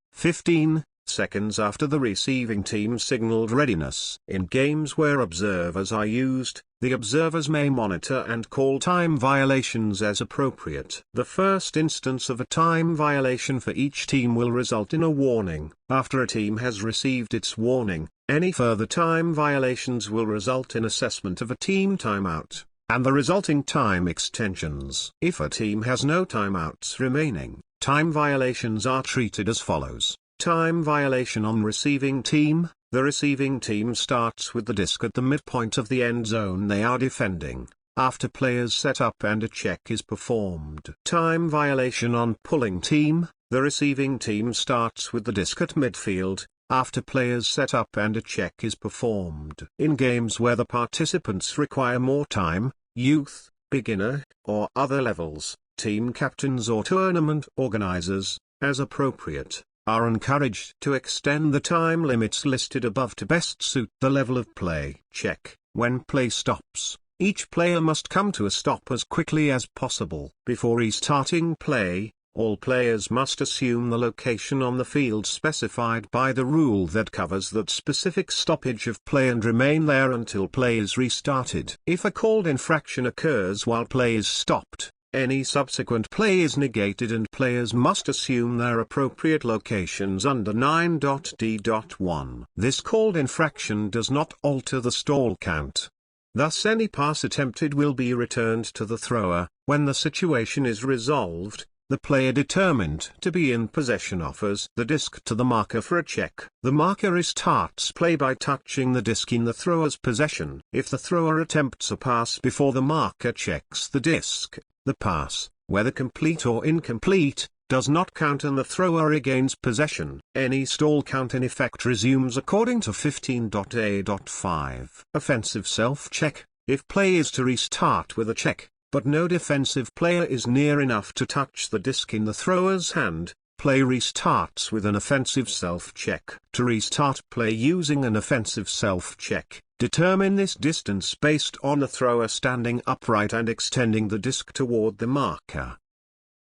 seconds after the receiving team signaled readiness. In games where observers are used, The observers may monitor and call time violations as appropriate. The first instance of a time violation for each team will result in a warning. After a team has received its warning, any further time violations will result in assessment of a team timeout, and the resulting time extensions. If a team has no timeouts remaining, time violations are treated as follows. Time violation on receiving team. The receiving team starts with the disc at the midpoint of the end zone they are defending, after players set up and a check is performed. Time violation on pulling team. The receiving team starts with the disc at midfield, after players set up and a check is performed. In games where the participants require more time, youth, beginner, or other levels, team captains or tournament organizers, as appropriate, are encouraged to extend the time limits listed above to best suit the level of play. Check. When play stops, each player must come to a stop as quickly as possible. Before restarting play, all players must assume the location on the field specified by the rule that covers that specific stoppage of play and remain there until play is restarted. If a called infraction occurs while play is stopped, any subsequent play is negated and players must assume their appropriate locations under 9.d.1. This called infraction does not alter the stall count. Thus any pass attempted will be returned to the thrower. When the situation is resolved, the player determined to be in possession offers the disc to the marker for a check. The marker restarts play by touching the disc in the thrower's possession. If the thrower attempts a pass before the marker checks the disc, the pass, whether complete or incomplete, does not count and the thrower regains possession. Any stall count in effect resumes according to 15.a.5. Offensive self-check. If play is to restart with a check, but no defensive player is near enough to touch the disc in the thrower's hand, play restarts with an offensive self-check. To restart play using an offensive self-check, determine this distance based on the thrower standing upright and extending the disc toward the marker.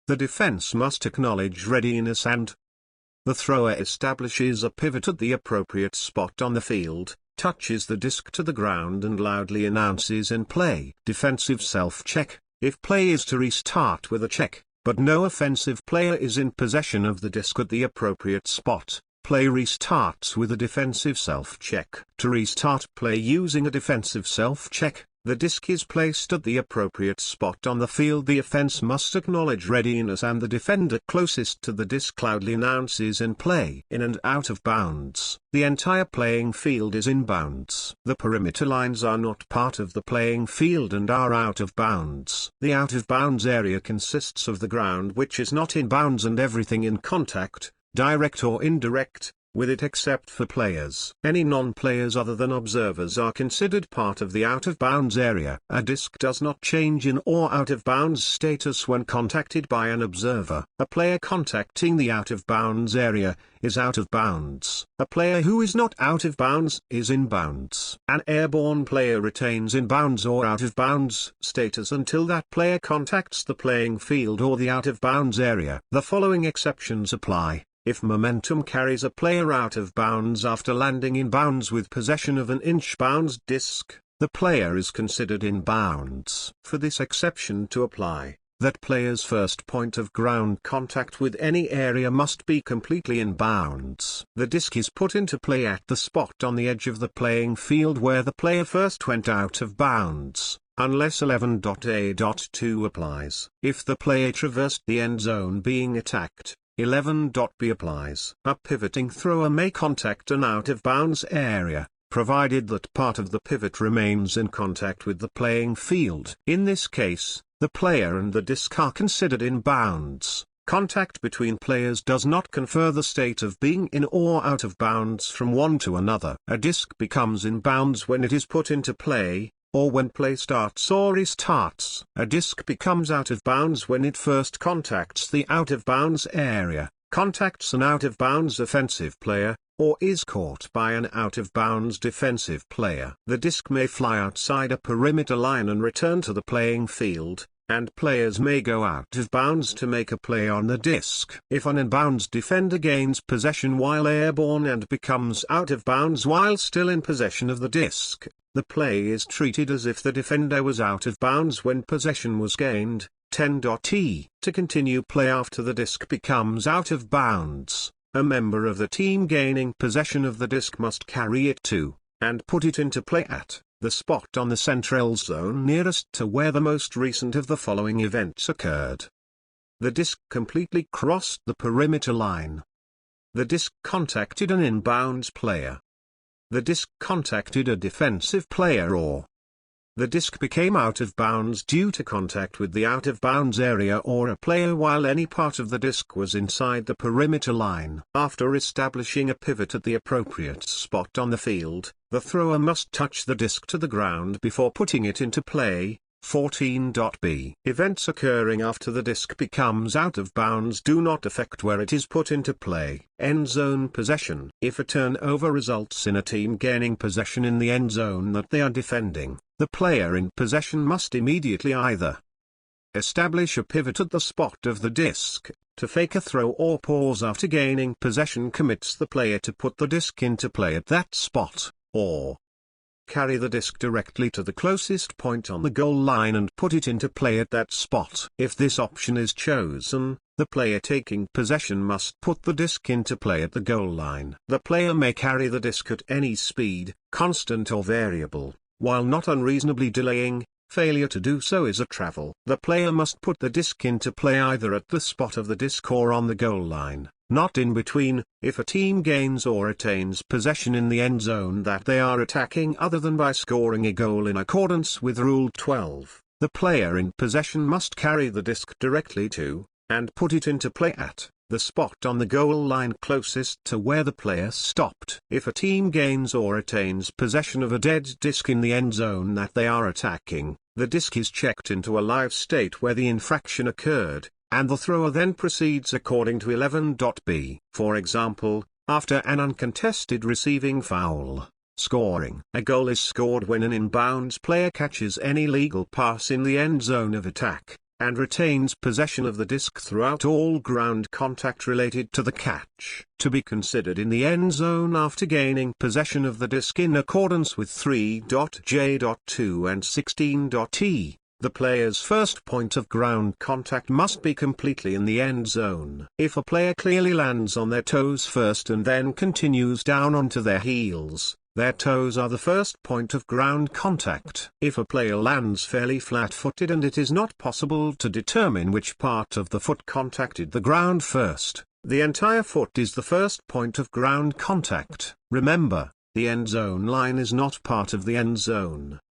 The defense must acknowledge readiness and the thrower establishes a pivot at the appropriate spot on the field, touches the disc to the ground and loudly announces in play. Defensive self-check. If play is to restart with a check, but no offensive player is in possession of the disc at the appropriate spot, play restarts with a defensive self-check. To restart play using a defensive self-check, the disc is placed at the appropriate spot on the field. The offense must acknowledge readiness and the defender closest to the disc loudly announces in play. In and out of bounds. The entire playing field is in bounds. The perimeter lines are not part of the playing field and are out of bounds. The out of bounds area consists of the ground which is not in bounds and everything in contact, direct or indirect, with it except for players. Any non-players other than observers are considered part of the out-of-bounds area. A disc does not change in or out-of-bounds status when contacted by an observer. A player contacting the out-of-bounds area is out of bounds. A player who is not out of bounds is in bounds. An airborne player retains in bounds or out of bounds status until that player contacts the playing field or the out of bounds area. The following exceptions apply. If momentum carries a player out of bounds after landing in bounds with possession of an inch-bounds disc, the player is considered in bounds. For this exception to apply, that player's first point of ground contact with any area must be completely in bounds. The disc is put into play at the spot on the edge of the playing field where the player first went out of bounds, unless 11.a.2 applies. If the player traversed the end zone being attacked, 11.b applies. A pivoting thrower may contact an out-of-bounds area, provided that part of the pivot remains in contact with the playing field. In this case, the player and the disc are considered in bounds. Contact between players does not confer the state of being in or out of bounds from one to another. A disc becomes in bounds when it is put into play, or when play starts or restarts. A disc becomes out of bounds when it first contacts the out-of-bounds area, contacts an out-of-bounds offensive player, or is caught by an out-of-bounds defensive player. The disc may fly outside a perimeter line and return to the playing field, and players may go out of bounds to make a play on the disc. If an in-bounds defender gains possession while airborne and becomes out of bounds while still in possession of the disc, the play is treated as if the defender was out of bounds when possession was gained. 10.e To continue play after the disc becomes out of bounds, a member of the team gaining possession of the disc must carry it to, and put it into play at, the spot on the central zone nearest to where the most recent of the following events occurred. The disc completely crossed the perimeter line. The disc contacted an inbounds player. The disc contacted a defensive player, or the disc became out of bounds due to contact with the out-of-bounds area or a player while any part of the disc was inside the perimeter line. After establishing a pivot at the appropriate spot on the field, the thrower must touch the disc to the ground before putting it into play. 14.b Events occurring after the disc becomes out of bounds do not affect where it is put into play. End zone possession. If a turnover results in a team gaining possession in the end zone that they are defending, the player in possession must immediately either establish a pivot at the spot of the disc, to fake a throw, or pause after gaining possession commits the player to put the disc into play at that spot, or carry the disc directly to the closest point on the goal line and put it into play at that spot. If this option is chosen, the player taking possession must put the disc into play at the goal line. The player may carry the disc at any speed, constant or variable, while not unreasonably delaying. Failure to do so is a travel. The player must put the disc into play either at the spot of the disc or on the goal line, not in between. If a team gains or attains possession in the end zone that they are attacking other than by scoring a goal in accordance with Rule 12, the player in possession must carry the disc directly to, and put it into play at, the spot on the goal line closest to where the player stopped. If a team gains or attains possession of a dead disc in the end zone that they are attacking, the disc is checked into a live state where the infraction occurred, and the thrower then proceeds according to 11.b. For example, after an uncontested receiving foul, scoring. A goal is scored when an inbounds player catches any legal pass in the end zone of attack, and retains possession of the disc throughout all ground contact related to the catch. To be considered in the end zone after gaining possession of the disc in accordance with 3.j.2 and 16.e, the player's first point of ground contact must be completely in the end zone. If a player clearly lands on their toes first and then continues down onto their heels, their toes are the first point of ground contact. If a player lands fairly flat-footed and it is not possible to determine which part of the foot contacted the ground first, the entire foot is the first point of ground contact. Remember, the end zone line is not part of the end zone.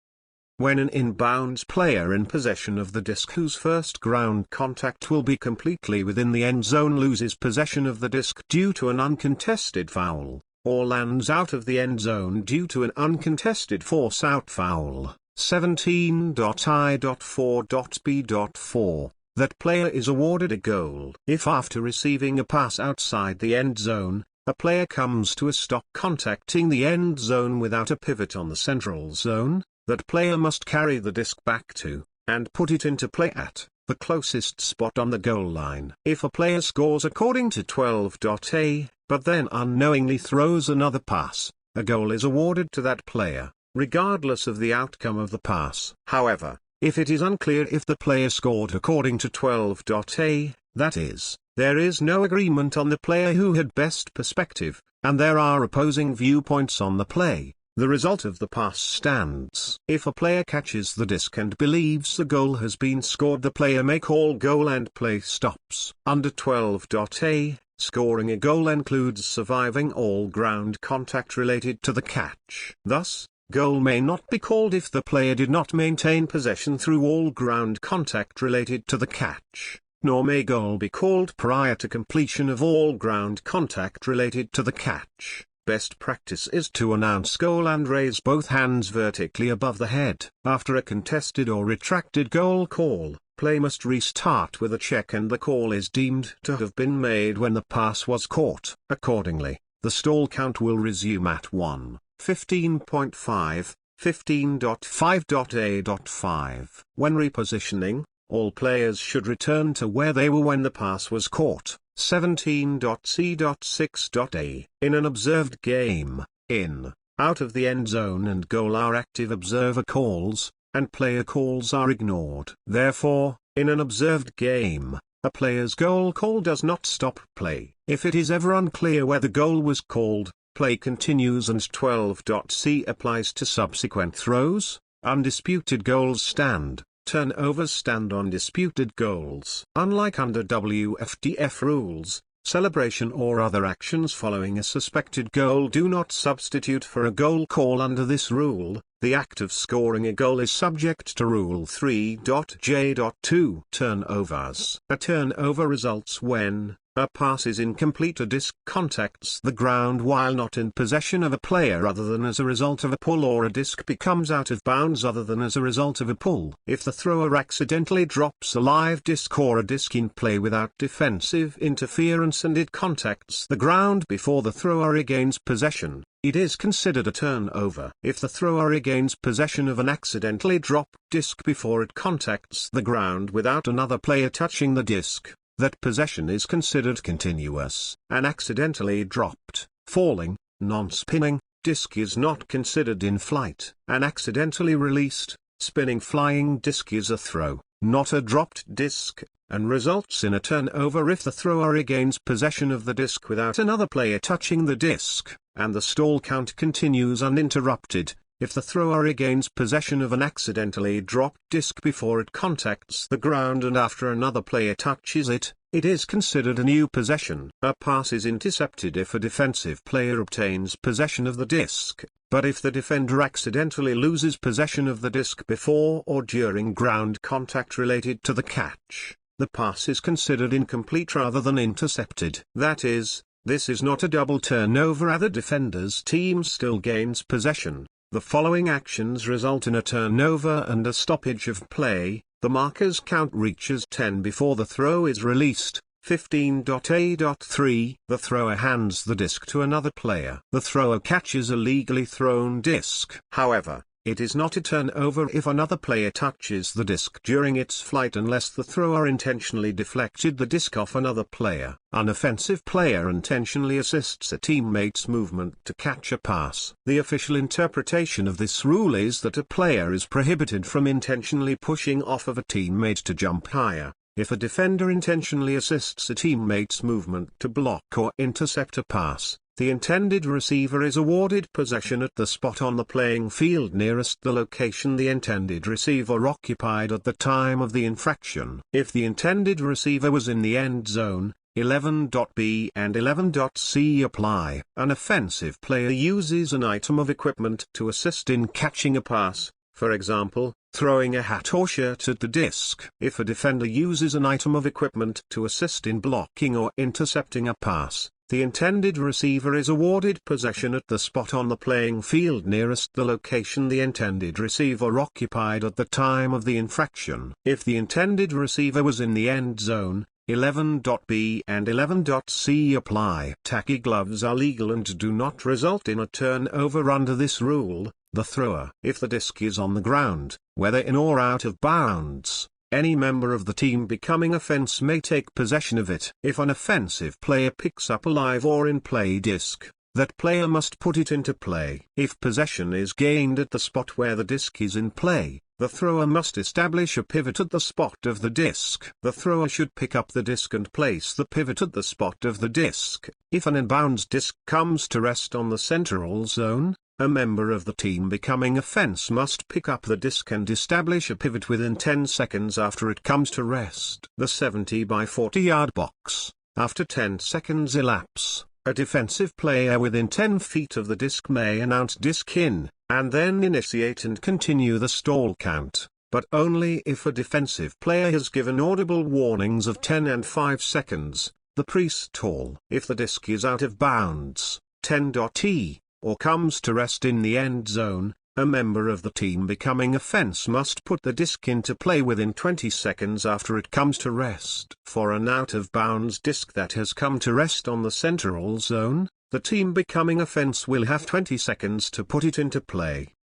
When an inbounds player in possession of the disc whose first ground contact will be completely within the end zone loses possession of the disc due to an uncontested foul, or lands out of the end zone due to an uncontested force-out foul, 17.I.4.b.4, that player is awarded a goal. If after receiving a pass outside the end zone, a player comes to a stop contacting the end zone without a pivot on the central zone, that player must carry the disc back to, and put it into play at, the closest spot on the goal line. If a player scores according to 12.a, but then unknowingly throws another pass, a goal is awarded to that player, regardless of the outcome of the pass. However, if it is unclear if the player scored according to 12.a, that is, there is no agreement on the player who had best perspective, and there are opposing viewpoints on the play, the result of the pass stands. If a player catches the disc and believes the goal has been scored, the player may call goal and play stops. Under 12.a, scoring a goal includes surviving all ground contact related to the catch. Thus, goal may not be called if the player did not maintain possession through all ground contact related to the catch, nor may goal be called prior to completion of all ground contact related to the catch. Best practice is to announce goal and raise both hands vertically above the head. After a contested or retracted goal call, play must restart with a check and the call is deemed to have been made when the pass was caught. Accordingly, the stall count will resume at 1, 15.5, 15.5.a.5. When repositioning, all players should return to where they were when the pass was caught. 17.c.6.a. In an observed game, in out of the end zone and goal are active observer calls, and player calls are ignored. Therefore, in an observed game, a player's goal call does not stop play. If it is ever unclear where the goal was called, play continues and 12.c applies to subsequent throws. Undisputed goals stand, turnovers stand on disputed goals. Unlike under WFDF rules, celebration or other actions following a suspected goal do not substitute for a goal call under this rule. The act of scoring a goal is subject to Rule 3.j.2 turnovers. A turnover results when a pass is incomplete, a disc contacts the ground while not in possession of a player other than as a result of a pull, or a disc becomes out of bounds other than as a result of a pull. If the thrower accidentally drops a live disc or a disc in play without defensive interference and it contacts the ground before the thrower regains possession, it is considered a turnover. If the thrower regains possession of an accidentally dropped disc before it contacts the ground without another player touching the disc, that possession is considered continuous. An accidentally dropped, falling, non-spinning disc is not considered in flight. An accidentally released, spinning flying disc is a throw, not a dropped disc, and results in a turnover if the thrower regains possession of the disc without another player touching the disc, and the stall count continues uninterrupted. If the thrower regains possession of an accidentally dropped disc before it contacts the ground and after another player touches it, it is considered a new possession. A pass is intercepted if a defensive player obtains possession of the disc, but if the defender accidentally loses possession of the disc before or during ground contact related to the catch, the pass is considered incomplete rather than intercepted. That is, this is not a double turnover as the defender's team still gains possession. The following actions result in a turnover and a stoppage of play. The marker's count reaches 10 before the throw is released. 15.a.3 The thrower hands the disc to another player. The thrower catches a legally thrown disc. However, it is not a turnover if another player touches the disc during its flight unless the thrower intentionally deflected the disc off another player. An offensive player intentionally assists a teammate's movement to catch a pass. The official interpretation of this rule is that a player is prohibited from intentionally pushing off of a teammate to jump higher. If a defender intentionally assists a teammate's movement to block or intercept a pass, the intended receiver is awarded possession at the spot on the playing field nearest the location the intended receiver occupied at the time of the infraction. If the intended receiver was in the end zone, 11.b and 11.c apply. An offensive player uses an item of equipment to assist in catching a pass, for example, throwing a hat or shirt at the disc. If a defender uses an item of equipment to assist in blocking or intercepting a pass, the intended receiver is awarded possession at the spot on the playing field nearest the location the intended receiver occupied at the time of the infraction. If the intended receiver was in the end zone, 11.b and 11.c apply. Tacky gloves are legal and do not result in a turnover under this rule. The thrower, if the disc is on the ground, whether in or out of bounds, any member of the team becoming offense may take possession of it. If an offensive player picks up a live or in play disc, that player must put it into play. If possession is gained at the spot where the disc is in play, the thrower must establish a pivot at the spot of the disc. The thrower should pick up the disc and place the pivot at the spot of the disc. If an inbounds disc comes to rest on the central zone, a member of the team becoming offense must pick up the disc and establish a pivot within 10 seconds after it comes to rest. The 70 by 40 yard box. After 10 seconds elapse, a defensive player within 10 feet of the disc may announce disc in, and then initiate and continue the stall count, but only if a defensive player has given audible warnings of 10 and 5 seconds, the pre-stall. If the disc is out of bounds, 10.t, or comes to rest in the end zone, a member of the team becoming offense must put the disc into play within 20 seconds after it comes to rest. For an out-of-bounds disc that has come to rest on the central zone, the team becoming offense will have 20 seconds to put it into play.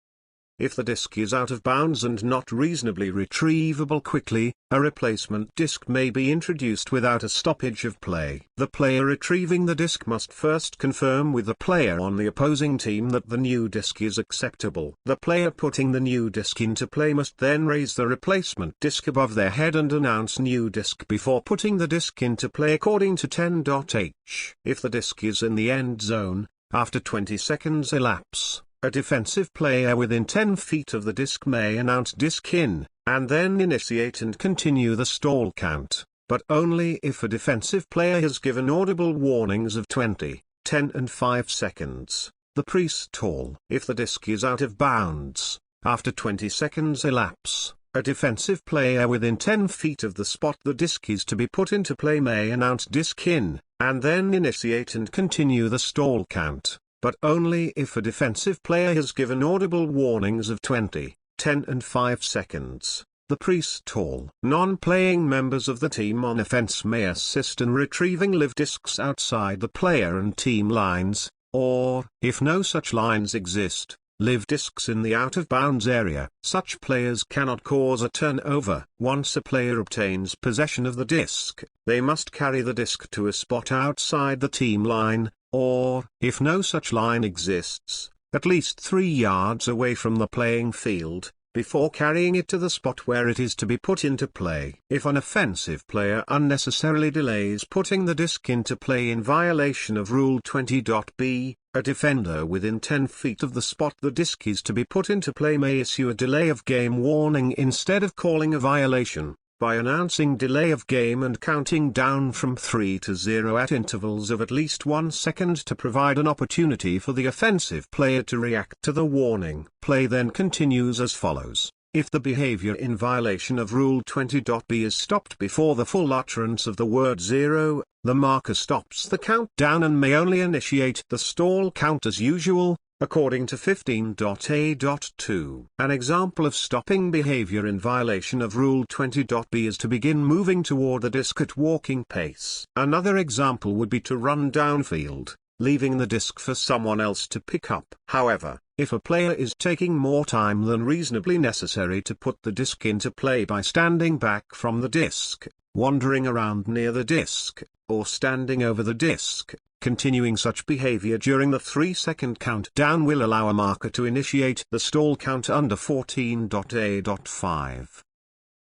If the disc is out of bounds and not reasonably retrievable quickly, a replacement disc may be introduced without a stoppage of play. The player retrieving the disc must first confirm with the player on the opposing team that the new disc is acceptable. The player putting the new disc into play must then raise the replacement disc above their head and announce new disc before putting the disc into play according to 10.h. If the disc is in the end zone, after 20 seconds elapse, a defensive player within 10 feet of the disc may announce disc in, and then initiate and continue the stall count, but only if a defensive player has given audible warnings of 20, 10 and 5 seconds, the pre-stall. If the disc is out of bounds, after 20 seconds elapse, a defensive player within 10 feet of the spot the disc is to be put into play may announce disc in, and then initiate and continue the stall count, but only if a defensive player has given audible warnings of 20, 10 and 5 seconds, the pre-stall. Non-playing members of the team on offense may assist in retrieving live discs outside the player and team lines, or, if no such lines exist, live discs in the out-of-bounds area. Such players cannot cause a turnover. Once a player obtains possession of the disc, they must carry the disc to a spot outside the team line, or, if no such line exists, at least 3 yards away from the playing field, before carrying it to the spot where it is to be put into play. If an offensive player unnecessarily delays putting the disc into play in violation of Rule 20.b, a defender within 10 feet of the spot the disc is to be put into play may issue a delay of game warning instead of calling a violation, by announcing delay of game and counting down from 3 to 0 at intervals of at least 1 second to provide an opportunity for the offensive player to react to the warning. Play then continues as follows. If the behavior in violation of Rule 20.b is stopped before the full utterance of the word 0, the marker stops the countdown and may only initiate the stall count as usual, according to 15.a.2. An example of stopping behavior in violation of Rule 20.b is to begin moving toward the disc at walking pace. Another example would be to run downfield, leaving the disc for someone else to pick up. However, if a player is taking more time than reasonably necessary to put the disc into play by standing back from the disc, wandering around near the disc, or standing over the disc, continuing such behavior during the 3-second countdown will allow a marker to initiate the stall count under 14.a.5.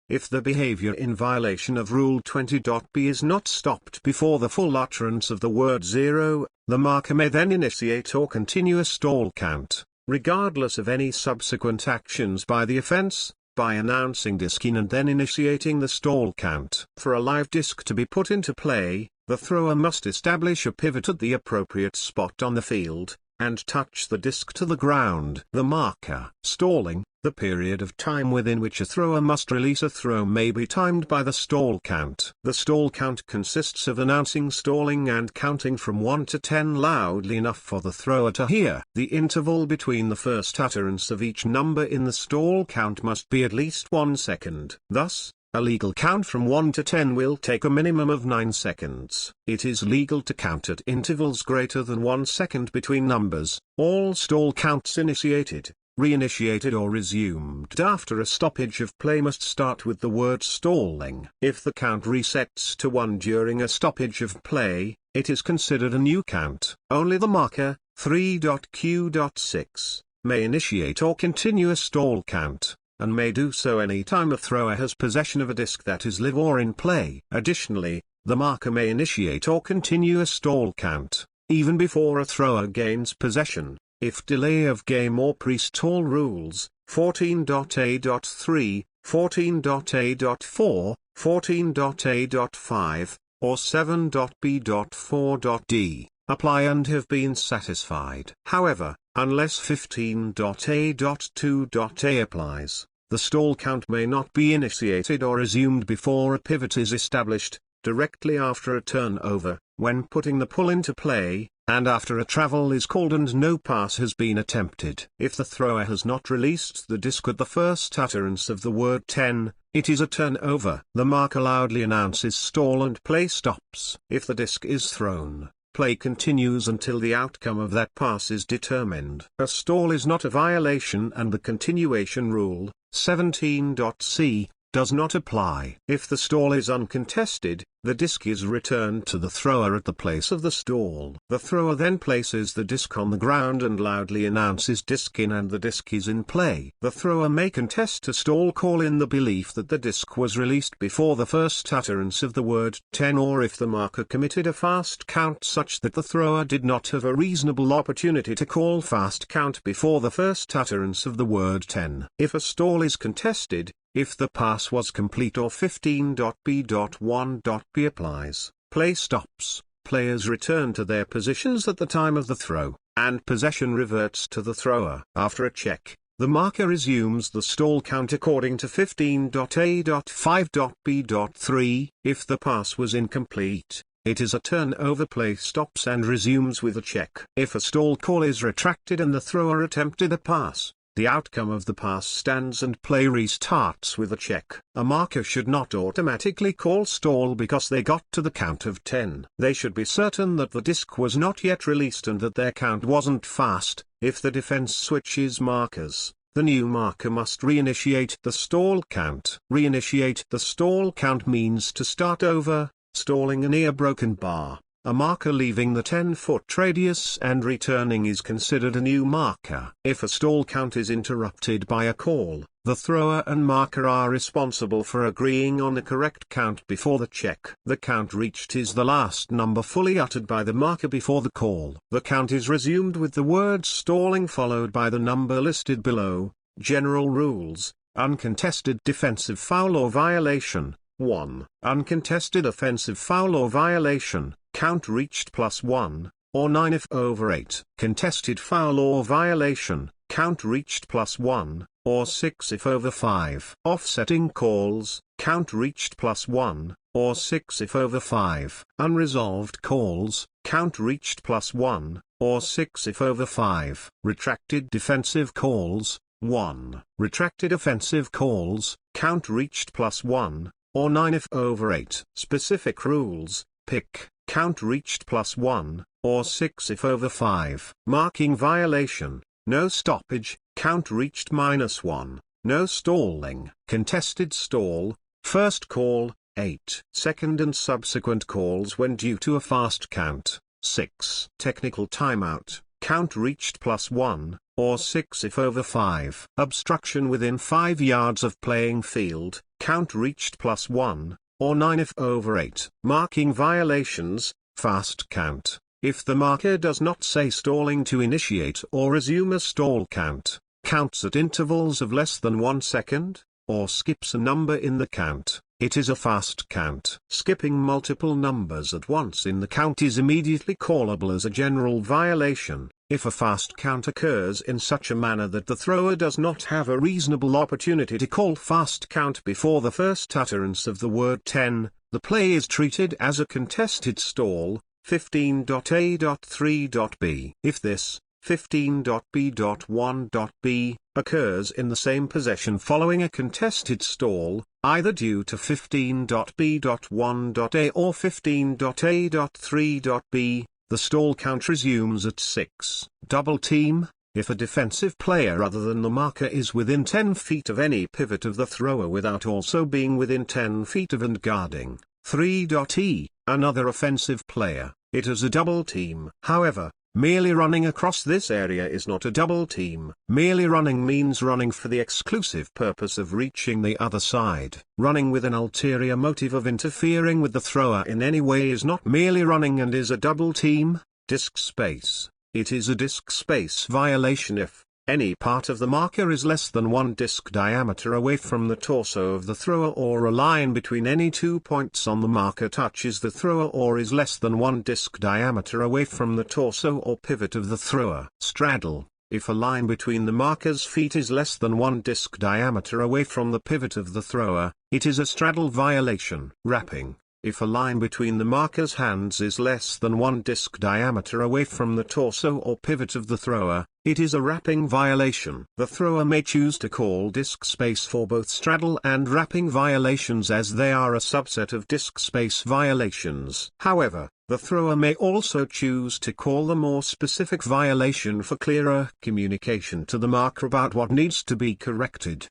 If the behavior in violation of Rule 20.b is not stopped before the full utterance of the word 0, the marker may then initiate or continue a stall count, regardless of any subsequent actions by the offense, by announcing disc in and then initiating the stall count. For a live disc to be put into play, the thrower must establish a pivot at the appropriate spot on the field, and touch the disc to the ground. The marker stalling, the period of time within which a thrower must release a throw, may be timed by the stall count. The stall count consists of announcing stalling and counting from 1 to 10 loudly enough for the thrower to hear. The interval between the first utterance of each number in the stall count must be at least 1 second. Thus, a legal count from 1 to 10 will take a minimum of 9 seconds. It is legal to count at intervals greater than 1 second between numbers. All stall counts initiated, reinitiated or resumed after a stoppage of play must start with the word stalling. If the count resets to 1 during a stoppage of play, it is considered a new count. Only the marker, 3.q.6, may initiate or continue a stall count, and may do so any time a thrower has possession of a disc that is live or in play. Additionally, the marker may initiate or continue a stall count, even before a thrower gains possession, if delay of game or pre-stall rules, 14.a.3, 14.a.4, 14.a.5, or 7.b.4.d, apply and have been satisfied. However, unless 15.a.2.a applies, the stall count may not be initiated or resumed before a pivot is established, directly after a turnover, when putting the pull into play, and after a travel is called and no pass has been attempted. If the thrower has not released the disc at the first utterance of the word 10, it is a turnover. The marker loudly announces stall and play stops. If the disc is thrown, play continues until the outcome of that pass is determined. A stall is not a violation and the continuation rule, 17.c, does not apply. If the stall is uncontested, the disc is returned to the thrower at the place of the stall. The thrower then places the disc on the ground and loudly announces disc in and the disc is in play. The thrower may contest a stall call in the belief that the disc was released before the first utterance of the word 10, or if the marker committed a fast count such that the thrower did not have a reasonable opportunity to call fast count before the first utterance of the word 10. If a stall is contested, if the pass was complete or 15.b.1.b applies, play stops, players return to their positions at the time of the throw, and possession reverts to the thrower. After a check, the marker resumes the stall count according to 15.a.5.b.3. If the pass was incomplete, it is a turnover, play stops and resumes with a check. If a stall call is retracted and the thrower attempted a pass, the outcome of the pass stands and play restarts with a check. A marker should not automatically call stall because they got to the count of 10. They should be certain that the disc was not yet released and that their count wasn't fast. If the defense switches markers, the new marker must reinitiate the stall count. Reinitiate the stall count means to start over, stalling a near broken bar. A marker leaving the 10-foot radius and returning is considered a new marker. If a stall count is interrupted by a call, the thrower and marker are responsible for agreeing on the correct count before the check. The count reached is the last number fully uttered by the marker before the call. The count is resumed with the word stalling followed by the number listed below. General rules: uncontested defensive foul or violation, 1. Uncontested offensive foul or violation, count reached +1, or 9 if over 8. Contested foul or violation, count reached +1, or 6 if over 5. Offsetting calls, count reached +1, or 6 if over 5. Unresolved calls, count reached +1, or 6 if over 5. Retracted defensive calls, 1. Retracted offensive calls, count reached +1, or 9 if over 8. Specific rules: pick, count reached +1, or 6 if over 5. Marking violation: no stoppage, count reached -1, no stalling. Contested stall, first call, 8. Second and subsequent calls when due to a fast count, 6. Technical timeout, count reached +1, or 6 if over 5. Obstruction within 5 yards of playing field, count reached +1, or 9 if over 8. Marking violations, fast count: if the marker does not say stalling to initiate or resume a stall count, counts at intervals of less than 1 second, or skips a number in the count, it is a fast count. Skipping multiple numbers at once in the count is immediately callable as a general violation, if a fast count occurs in such a manner that the thrower does not have a reasonable opportunity to call fast count before the first utterance of the word 10, the play is treated as a contested stall, 15.a.3.b. If this, 15.b.1.b, occurs in the same possession following a contested stall, either due to 15.b.1.a or 15.a.3.b, the stall count resumes at 6. Double team: if a defensive player other than the marker is within 10 feet of any pivot of the thrower without also being within 10 feet of and guarding 3.e, another offensive player, it is a double team. However, merely running across this area is not a double team. Merely running means running for the exclusive purpose of reaching the other side. Running with an ulterior motive of interfering with the thrower in any way is not merely running and is a double team. Disk space: it is a disk space violation if any part of the marker is less than 1 disk diameter away from the torso of the thrower, or a line between any 2 points on the marker touches the thrower, or is less than 1 disk diameter away from the torso or pivot of the thrower. Straddle: if a line between the marker's feet is less than 1 disk diameter away from the pivot of the thrower, it is a straddle violation. Wrapping: If a line between the marker's hands is less than 1 disc diameter away from the torso or pivot of the thrower, it is a wrapping violation. The thrower may choose to call disc space for both straddle and wrapping violations, as they are a subset of disc space violations. However, the thrower may also choose to call the more specific violation for clearer communication to the marker about what needs to be corrected.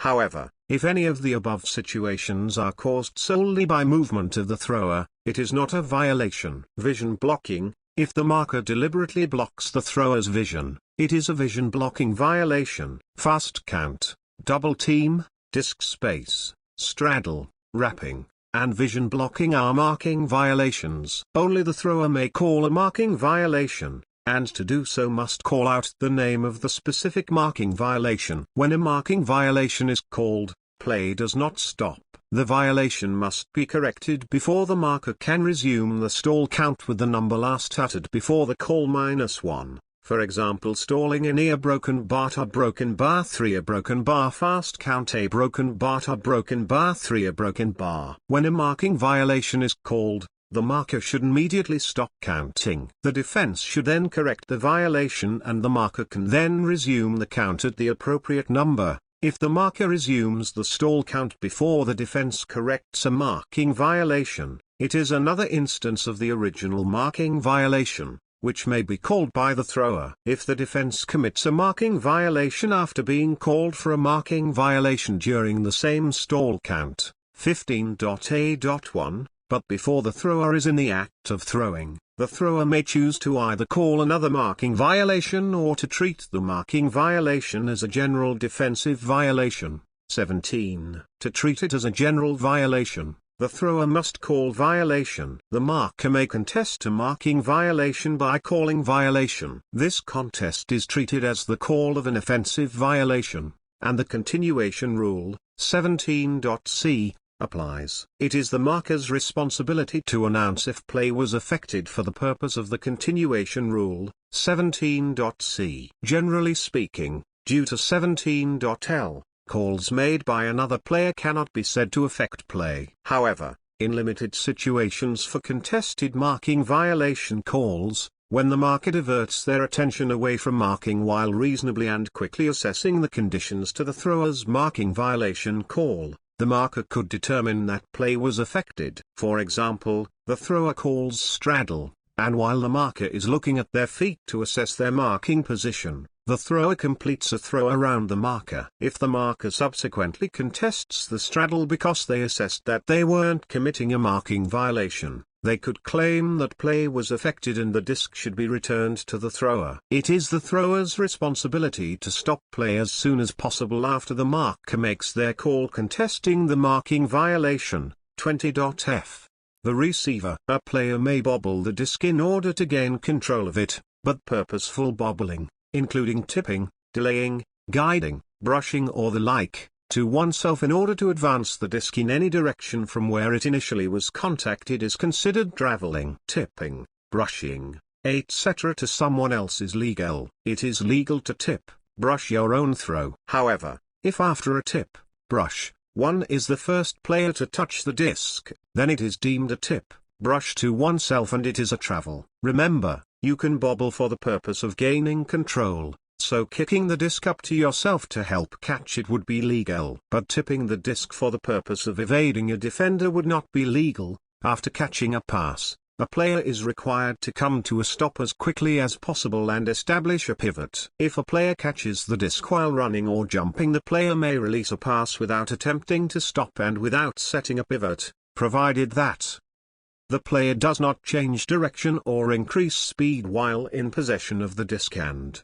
However, if any of the above situations are caused solely by movement of the thrower, it is not a violation. Vision blocking: if the marker deliberately blocks the thrower's vision, it is a vision blocking violation. Fast count, double team, disc space, straddle, wrapping, and vision blocking are marking violations. Only the thrower may call a marking violation, and to do so must call out the name of the specific marking violation. When a marking violation is called, play does not stop. The violation must be corrected before the marker can resume the stall count with the number last uttered before the call -1. For example, stalling in a broken bar to broken bar 3 a broken bar fast count a broken bar to broken bar 3 a broken bar. When a marking violation is called, the marker should immediately stop counting. The defense should then correct the violation and the marker can then resume the count at the appropriate number. If the marker resumes the stall count before the defense corrects a marking violation, it is another instance of the original marking violation, which may be called by the thrower. If the defense commits a marking violation after being called for a marking violation during the same stall count, 15.a.1, but before the thrower is in the act of throwing, the thrower may choose to either call another marking violation or to treat the marking violation as a general defensive violation. 17. To treat it as a general violation, the thrower must call violation. The marker may contest a marking violation by calling violation. This contest is treated as the call of an offensive violation, and the continuation rule, 17.c, applies. It is the marker's responsibility to announce if play was affected for the purpose of the continuation rule, 17.c. Generally speaking, due to 17.l, calls made by another player cannot be said to affect play. However, in limited situations for contested marking violation calls, when the marker diverts their attention away from marking while reasonably and quickly assessing the conditions to the thrower's marking violation call, the marker could determine that play was affected. For example, the thrower calls straddle, and while the marker is looking at their feet to assess their marking position, the thrower completes a throw around the marker. If the marker subsequently contests the straddle because they assessed that they weren't committing a marking violation, they could claim that play was affected and the disc should be returned to the thrower. It is the thrower's responsibility to stop play as soon as possible after the marker makes their call contesting the marking violation. 20.f. The receiver. A player may bobble the disc in order to gain control of it, but purposeful bobbling, including tipping, delaying, guiding, brushing or the like, to oneself in order to advance the disc in any direction from where it initially was contacted is considered traveling. Tipping, brushing, etc. to someone else is legal. It is legal to tip, brush your own throw. However, if after a tip, brush, one is the first player to touch the disc, then it is deemed a tip, brush to oneself and it is a travel. Remember, you can bobble for the purpose of gaining control, so kicking the disc up to yourself to help catch it would be legal. But tipping the disc for the purpose of evading a defender would not be legal. After catching a pass, a player is required to come to a stop as quickly as possible and establish a pivot. If a player catches the disc while running or jumping, the player may release a pass without attempting to stop and without setting a pivot, provided that the player does not change direction or increase speed while in possession of the disc and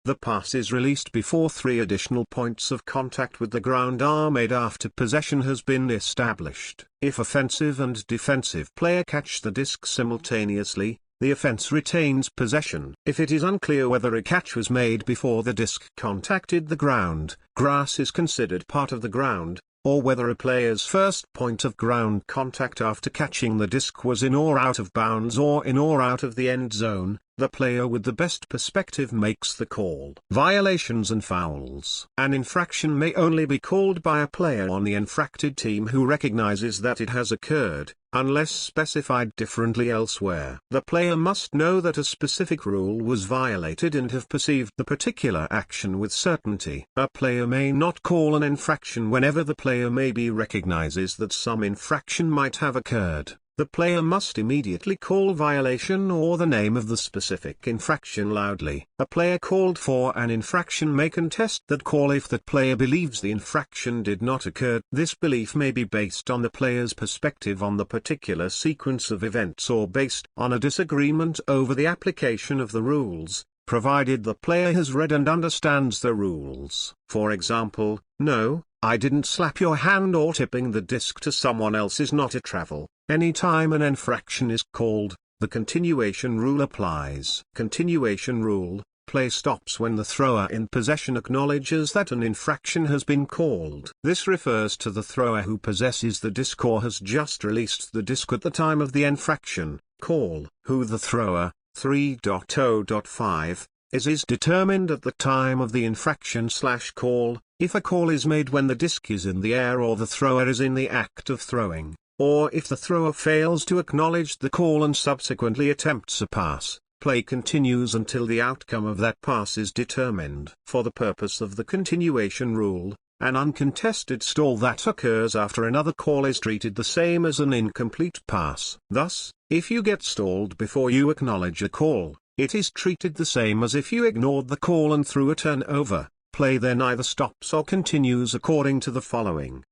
the pass is released before 3 additional points of contact with the ground are made after possession has been established. If offensive and defensive player catch the disc simultaneously, the offense retains possession. If it is unclear whether a catch was made before the disc contacted the ground, grass is considered part of the ground, or whether a player's first point of ground contact after catching the disc was in or out of bounds or in or out of the end zone, The player with the best perspective makes the call. Violations and fouls. An infraction may only be called by a player on the infracted team who recognizes that it has occurred, unless specified differently elsewhere. The player must know that a specific rule was violated and have perceived the particular action with certainty. A player may not call an infraction whenever the player maybe recognizes that some infraction might have occurred. The player must immediately call violation or the name of the specific infraction loudly. A player called for an infraction may contest that call if that player believes the infraction did not occur. This belief may be based on the player's perspective on the particular sequence of events or based on a disagreement over the application of the rules, provided the player has read and understands the rules. For example, no, I didn't slap your hand, or tipping the disc to someone else is not a travel. Anytime an infraction is called, the continuation rule applies. Continuation rule: play stops when the thrower in possession acknowledges that an infraction has been called. This refers to the thrower who possesses the disc or has just released the disc at the time of the infraction call. Who the thrower, 3.0.5, is determined at the time of the infraction/call. If a call is made when the disc is in the air or the thrower is in the act of throwing, or if the thrower fails to acknowledge the call and subsequently attempts a pass, play continues until the outcome of that pass is determined. For the purpose of the continuation rule, an uncontested stall that occurs after another call is treated the same as an incomplete pass. Thus, if you get stalled before you acknowledge a call, it is treated the same as if you ignored the call and threw a turnover. Play then either stops or continues according to the following.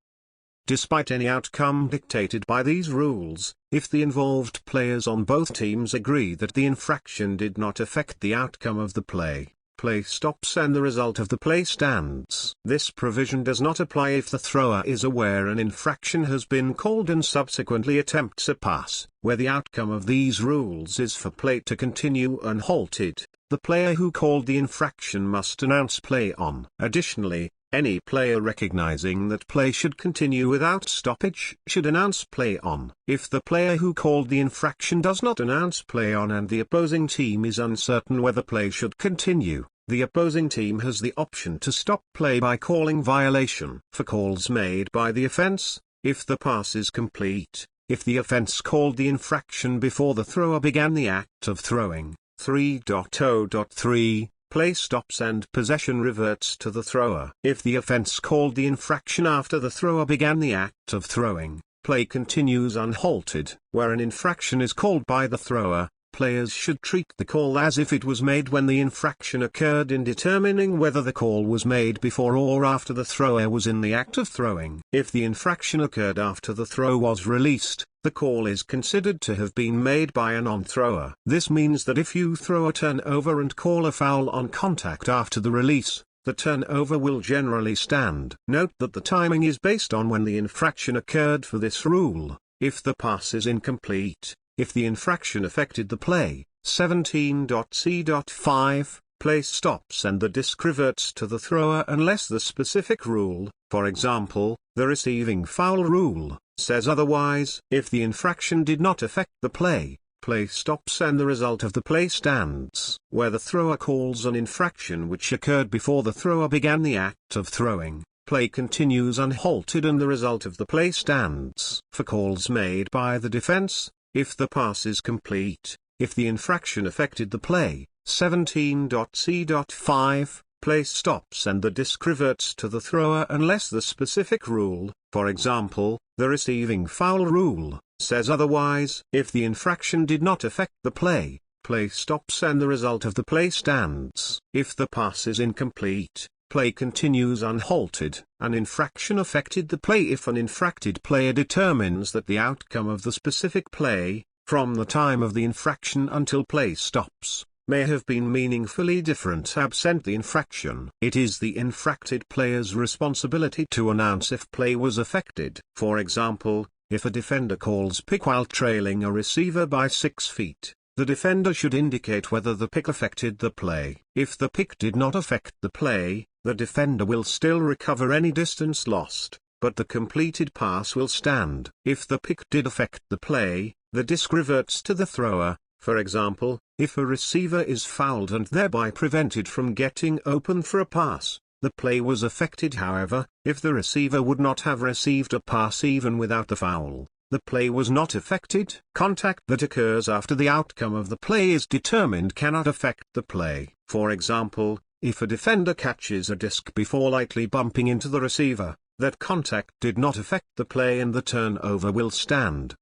Despite any outcome dictated by these rules, if the involved players on both teams agree that the infraction did not affect the outcome of the play, play stops and the result of the play stands. This provision does not apply if the thrower is aware an infraction has been called and subsequently attempts a pass, where the outcome of these rules is for play to continue unhalted. The player who called the infraction must announce play on. Additionally, any player recognizing that play should continue without stoppage should announce play on. If the player who called the infraction does not announce play on and the opposing team is uncertain whether play should continue, the opposing team has the option to stop play by calling violation. For calls made by the offense, if the pass is complete, if the offense called the infraction before the thrower began the act of throwing, 3.0.3, play stops and possession reverts to the thrower. If the offense called the infraction after the thrower began the act of throwing, play continues unhalted. Where an infraction is called by the thrower, players should treat the call as if it was made when the infraction occurred in determining whether the call was made before or after the thrower was in the act of throwing. If the infraction occurred after the throw was released, the call is considered to have been made by a non-thrower. This means that if you throw a turnover and call a foul on contact after the release, the turnover will generally stand. Note that the timing is based on when the infraction occurred for this rule. If the pass is incomplete, if the infraction affected the play, 17.c.5, play stops and the disc reverts to the thrower unless the specific rule, for example, the receiving foul rule, says otherwise. If the infraction did not affect the play, play stops and the result of the play stands. Where the thrower calls an infraction which occurred before the thrower began the act of throwing, play continues unhalted and the result of the play stands. For calls made by the defense, if the pass is complete, if the infraction affected the play, 17.c.5, play stops and the disc reverts to the thrower unless the specific rule, for example, the receiving foul rule, says otherwise. If the infraction did not affect the play, play stops and the result of the play stands. If the pass is incomplete, play continues unhalted. An infraction affected the play if an infracted player determines that the outcome of the specific play, from the time of the infraction until play stops, may have been meaningfully different absent the infraction. It is the infracted player's responsibility to announce if play was affected. For example, if a defender calls pick while trailing a receiver by 6 feet, the defender should indicate whether the pick affected the play. If the pick did not affect the play, the defender will still recover any distance lost, but the completed pass will stand. If the pick did affect the play, the disc reverts to the thrower. For example, If a receiver is fouled and thereby prevented from getting open for a pass, the play was affected. However, if the receiver would not have received a pass even without the foul, the play was not affected. Contact that occurs after the outcome of the play is determined cannot affect the play. For example, if a defender catches a disc before lightly bumping into the receiver, that contact did not affect the play and the turnover will stand.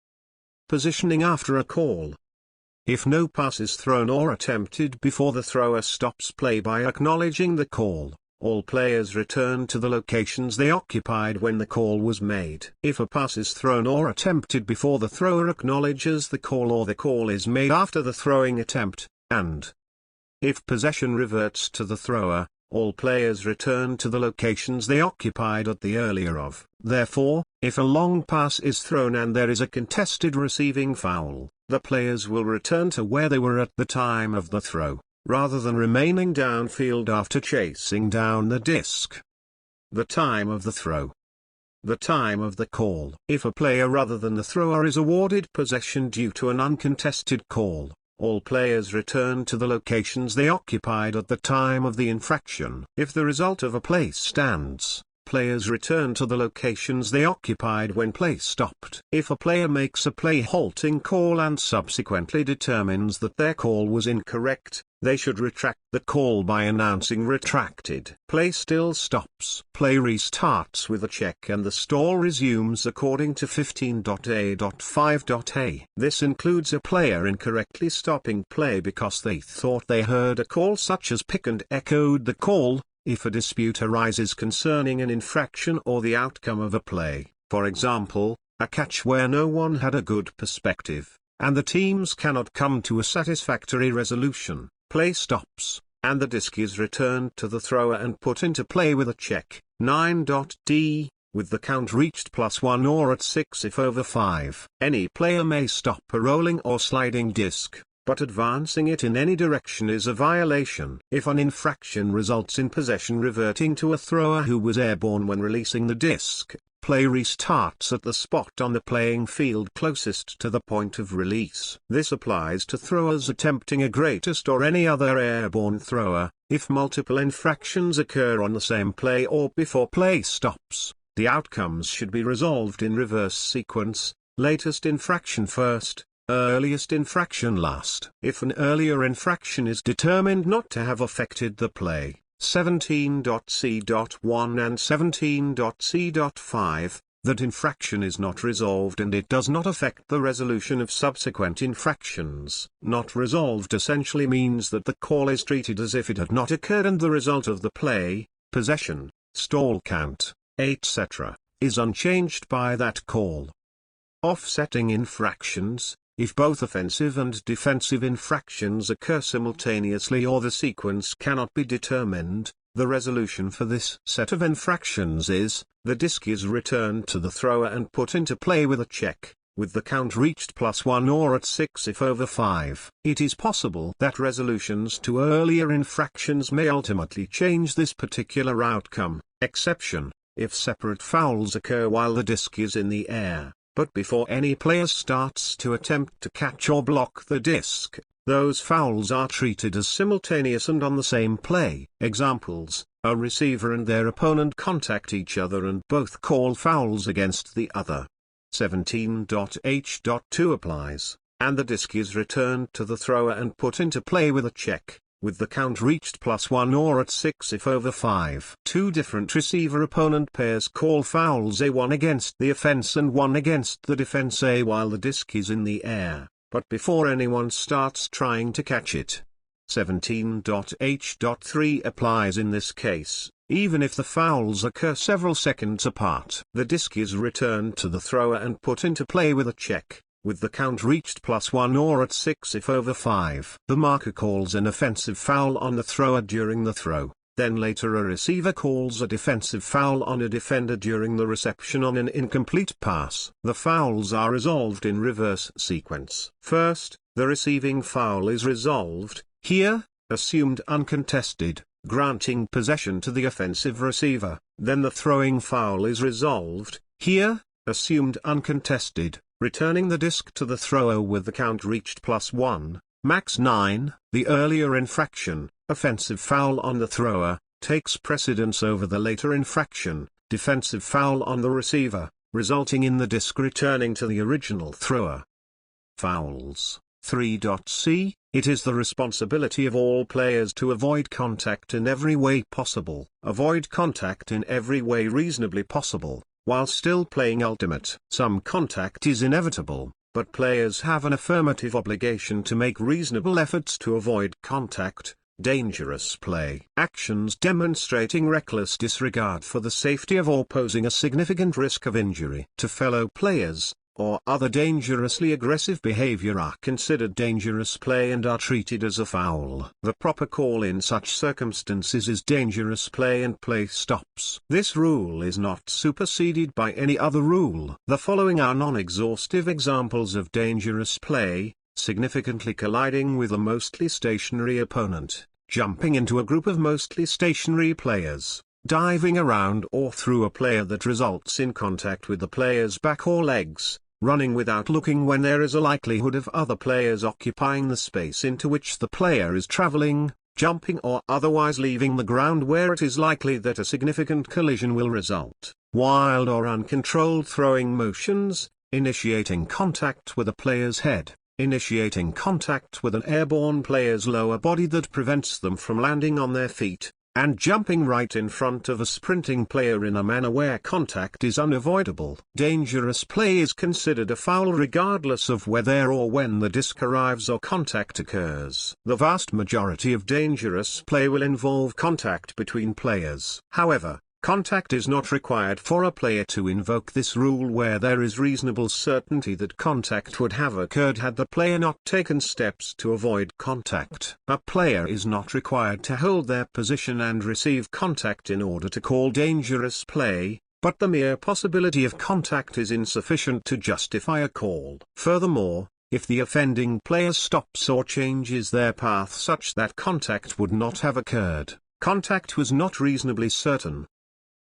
Positioning after a call. If no pass is thrown or attempted before the thrower stops play by acknowledging the call, all players return to the locations they occupied when the call was made. If a pass is thrown or attempted before the thrower acknowledges the call or the call is made after the throwing attempt, and if possession reverts to the thrower, all players return to the locations they occupied at the earlier of. Therefore, if a long pass is thrown and there is a contested receiving foul, the players will return to where they were at the time of the throw, rather than remaining downfield after chasing down the disc. The time of the throw. The time of the call. If a player rather than the thrower is awarded possession due to an uncontested call, all players return to the locations they occupied at the time of the infraction. If the result of a play stands, players return to the locations they occupied when play stopped. If a player makes a play halting call and subsequently determines that their call was incorrect, they should retract the call by announcing retracted. Play still stops. Play restarts with a check and the stall resumes according to 15.A.5.A. This includes a player incorrectly stopping play because they thought they heard a call such as pick and echoed the call. If a dispute arises concerning an infraction or the outcome of a play, for example, a catch where no one had a good perspective, and the teams cannot come to a satisfactory resolution, play stops, and the disc is returned to the thrower and put into play with a check, 9.D, with the count reached +1 or at 6 if over 5. Any player may stop a rolling or sliding disc, but advancing it in any direction is a violation. If an infraction results in possession reverting to a thrower who was airborne when releasing the disc, play restarts at the spot on the playing field closest to the point of release. This applies to throwers attempting a greatest or any other airborne thrower. If multiple infractions occur on the same play or before play stops, the outcomes should be resolved in reverse sequence, latest infraction first, earliest infraction last. If an earlier infraction is determined not to have affected the play, 17.C.1 and 17.C.5, that infraction is not resolved and it does not affect the resolution of subsequent infractions. Not resolved essentially means that the call is treated as if it had not occurred and the result of the play, possession, stall count, etc., is unchanged by that call. Offsetting infractions. If both offensive and defensive infractions occur simultaneously or the sequence cannot be determined, the resolution for this set of infractions is, the disc is returned to the thrower and put into play with a check, with the count reached +1 or at 6 if over 5. It is possible that resolutions to earlier infractions may ultimately change this particular outcome. Exception, if separate fouls occur while the disc is in the air, but before any player starts to attempt to catch or block the disc, those fouls are treated as simultaneous and on the same play. Examples: a receiver and their opponent contact each other and both call fouls against the other. 17.H.2 applies, and the disc is returned to the thrower and put into play with a check, with the count reached +1 or at 6 if over 5. Two different receiver-opponent pairs call fouls A1 against the offense and 1 against the defense A while the disc is in the air, but before anyone starts trying to catch it. 17.H.3 applies in this case, even if the fouls occur several seconds apart. The disc is returned to the thrower and put into play with a check, with the count reached +1 or at 6 if over 5. The marker calls an offensive foul on the thrower during the throw, then later a receiver calls a defensive foul on a defender during the reception on an incomplete pass. The fouls are resolved in reverse sequence. First, the receiving foul is resolved, here, assumed uncontested, granting possession to the offensive receiver. Then the throwing foul is resolved, here, assumed uncontested, returning the disc to the thrower with the count reached +1, Max 9, the earlier infraction, offensive foul on the thrower, takes precedence over the later infraction, defensive foul on the receiver, resulting in the disc returning to the original thrower. Fouls. 3.c, it is the responsibility of all players to avoid contact in every way possible. Avoid contact in every way reasonably possible, while still playing Ultimate. Some contact is inevitable, but players have an affirmative obligation to make reasonable efforts to avoid contact. Dangerous play. Actions demonstrating reckless disregard for the safety of or posing a significant risk of injury to fellow players, or other dangerously aggressive behavior are considered dangerous play and are treated as a foul. The proper call in such circumstances is dangerous play and play stops. This rule is not superseded by any other rule. The following are non-exhaustive examples of dangerous play: significantly colliding with a mostly stationary opponent, jumping into a group of mostly stationary players, diving around or through a player that results in contact with the player's back or legs, running without looking when there is a likelihood of other players occupying the space into which the player is traveling, jumping or otherwise leaving the ground where it is likely that a significant collision will result, wild or uncontrolled throwing motions, initiating contact with a player's head, initiating contact with an airborne player's lower body that prevents them from landing on their feet, and jumping right in front of a sprinting player in a manner where contact is unavoidable. Dangerous play is considered a foul regardless of whether or when the disc arrives or contact occurs. The vast majority of dangerous play will involve contact between players. However, contact is not required for a player to invoke this rule where there is reasonable certainty that contact would have occurred had the player not taken steps to avoid contact. A player is not required to hold their position and receive contact in order to call dangerous play, but the mere possibility of contact is insufficient to justify a call. Furthermore, if the offending player stops or changes their path such that contact would not have occurred, contact was not reasonably certain.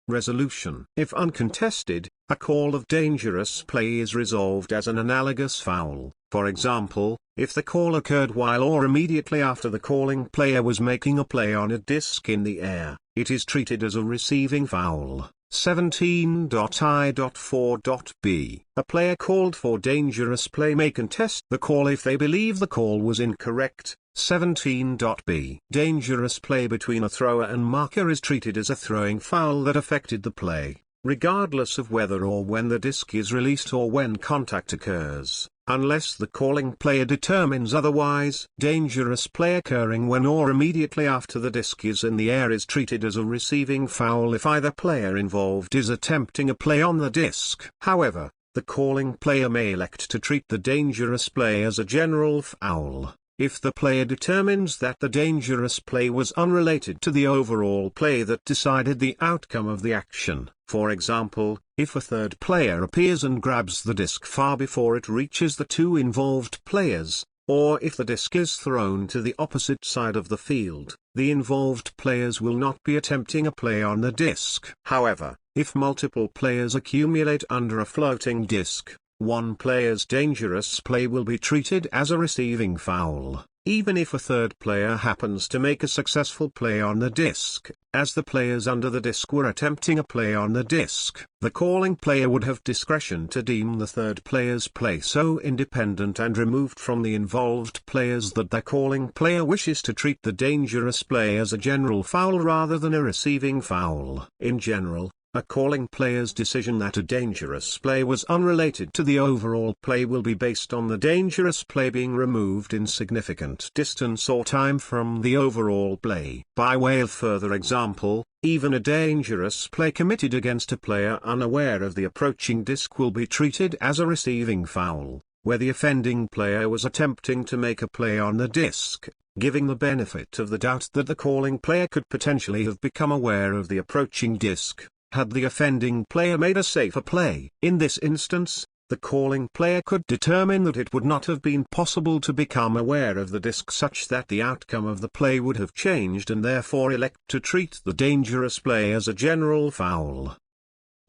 Resolution. If uncontested, a call of dangerous play is resolved as an analogous foul. For example, if the call occurred while or immediately after the calling player was making a play on a disc in the air, it is treated as a receiving foul. 17.I.4.b. A player called for dangerous play may contest the call if they believe the call was incorrect. 17.b. Dangerous play between a thrower and marker is treated as a throwing foul that affected the play, regardless of whether or when the disc is released or when contact occurs, unless the calling player determines otherwise. Dangerous play occurring when or immediately after the disc is in the air is treated as a receiving foul if either player involved is attempting a play on the disc. However, the calling player may elect to treat the dangerous play as a general foul if the player determines that the dangerous play was unrelated to the overall play that decided the outcome of the action. For example, if a third player appears and grabs the disc far before it reaches the two involved players, or if the disc is thrown to the opposite side of the field, the involved players will not be attempting a play on the disc. However, if multiple players accumulate under a floating disc, one player's dangerous play will be treated as a receiving foul, even if a third player happens to make a successful play on the disc. As the players under the disc were attempting a play on the disc, the calling player would have discretion to deem the third player's play so independent and removed from the involved players that the calling player wishes to treat the dangerous play as a general foul rather than a receiving foul. In general, a calling player's decision that a dangerous play was unrelated to the overall play will be based on the dangerous play being removed in significant distance or time from the overall play. By way of further example, even a dangerous play committed against a player unaware of the approaching disc will be treated as a receiving foul, where the offending player was attempting to make a play on the disc, giving the benefit of the doubt that the calling player could potentially have become aware of the approaching disc had the offending player made a safer play. In this instance, the calling player could determine that it would not have been possible to become aware of the disc such that the outcome of the play would have changed and therefore elect to treat the dangerous play as a general foul.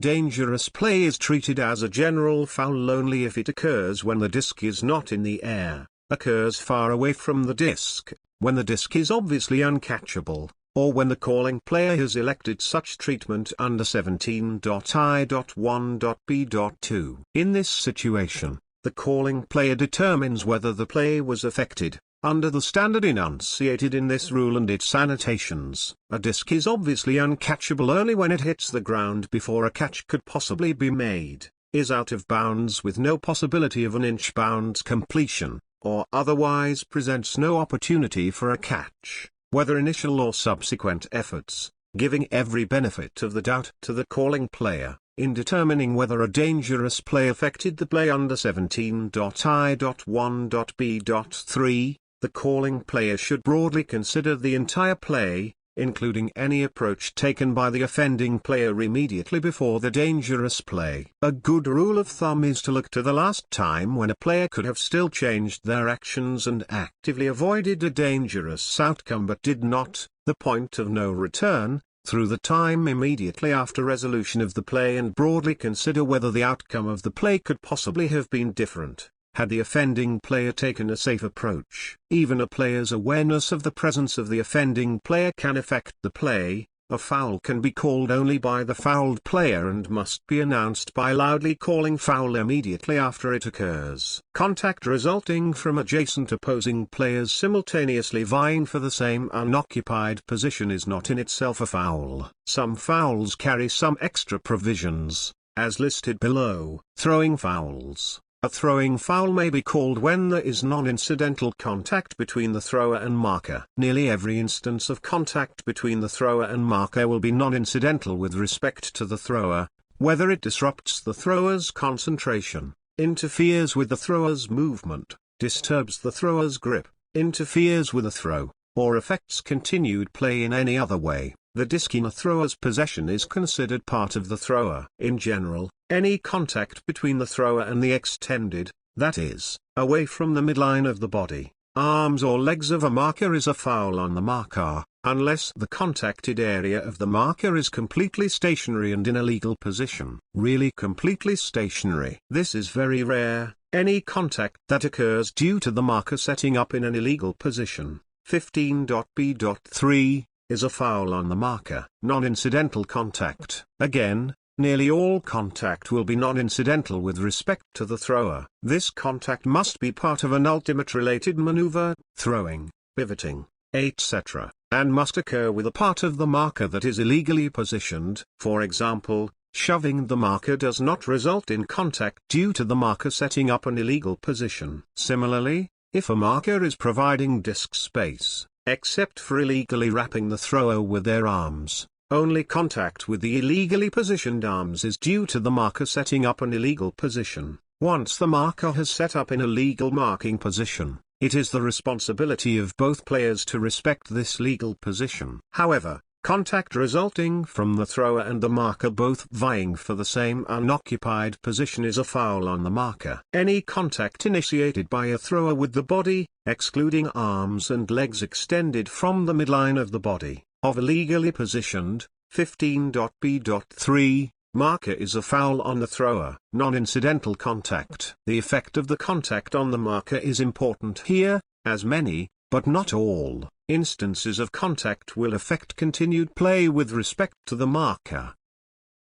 Dangerous play is treated as a general foul only if it occurs when the disc is not in the air. occurs far away from the disc, when the disc is obviously uncatchable, or when the calling player has elected such treatment under 17.I.1.B.2. In this situation, the calling player determines whether the play was affected. Under the standard enunciated in this rule and its annotations, a disc is obviously uncatchable only when it hits the ground before a catch could possibly be made, is out of bounds with no possibility of an inch-bound completion, or otherwise presents no opportunity for a catch, whether initial or subsequent efforts, giving every benefit of the doubt to the calling player. In determining whether a dangerous play affected the play under 17.I.1.B.3, the calling player should broadly consider the entire play, including any approach taken by the offending player immediately before the dangerous play. A good rule of thumb is to look to the last time when a player could have still changed their actions and actively avoided a dangerous outcome but did not, the point of no return, through the time immediately after resolution of the play, and broadly consider whether the outcome of the play could possibly have been different had the offending player taken a safe approach. Even a player's awareness of the presence of the offending player can affect the play. A foul can be called only by the fouled player and must be announced by loudly calling foul immediately after it occurs. Contact resulting from adjacent opposing players simultaneously vying for the same unoccupied position is not in itself a foul. Some fouls carry some extra provisions, as listed below. Throwing fouls. A throwing foul may be called when there is non-incidental contact between the thrower and marker. Nearly every instance of contact between the thrower and marker will be non-incidental with respect to the thrower, whether it disrupts the thrower's concentration, interferes with the thrower's movement, disturbs the thrower's grip, interferes with a throw, or affects continued play in any other way. The disc in a thrower's possession is considered part of the thrower. In general, any contact between the thrower and the extended, that is, away from the midline of the body, arms or legs of a marker is a foul on the marker, unless the contacted area of the marker is completely stationary and in a legal position. Really completely stationary. This is very rare. Any contact that occurs due to the marker setting up in an illegal position, 15.B.3, is a foul on the marker. Non-incidental contact. Again, nearly all contact will be non-incidental with respect to the thrower. This contact must be part of an ultimate related maneuver, throwing, pivoting, etc., and must occur with a part of the marker that is illegally positioned. For example, shoving the marker does not result in contact due to the marker setting up an illegal position. Similarly, if a marker is providing disk space, except for illegally wrapping the thrower with their arms, only contact with the illegally positioned arms is due to the marker setting up an illegal position. Once the marker has set up in a legal marking position, it is the responsibility of both players to respect this legal position. However, contact resulting from the thrower and the marker both vying for the same unoccupied position is a foul on the marker. Any contact initiated by a thrower with the body, excluding arms and legs extended from the midline of the body, of a legally positioned, 15.B.3, marker is a foul on the thrower. Non-incidental contact. The effect of the contact on the marker is important here, as many, but not all, instances of contact will affect continued play with respect to the marker.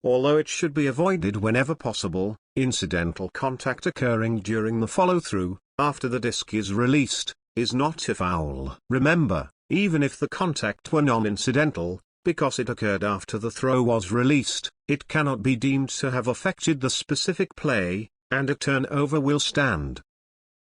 Although it should be avoided whenever possible, incidental contact occurring during the follow-through, after the disc is released, is not a foul. Remember, even if the contact were non-incidental, because it occurred after the throw was released, it cannot be deemed to have affected the specific play, and a turnover will stand.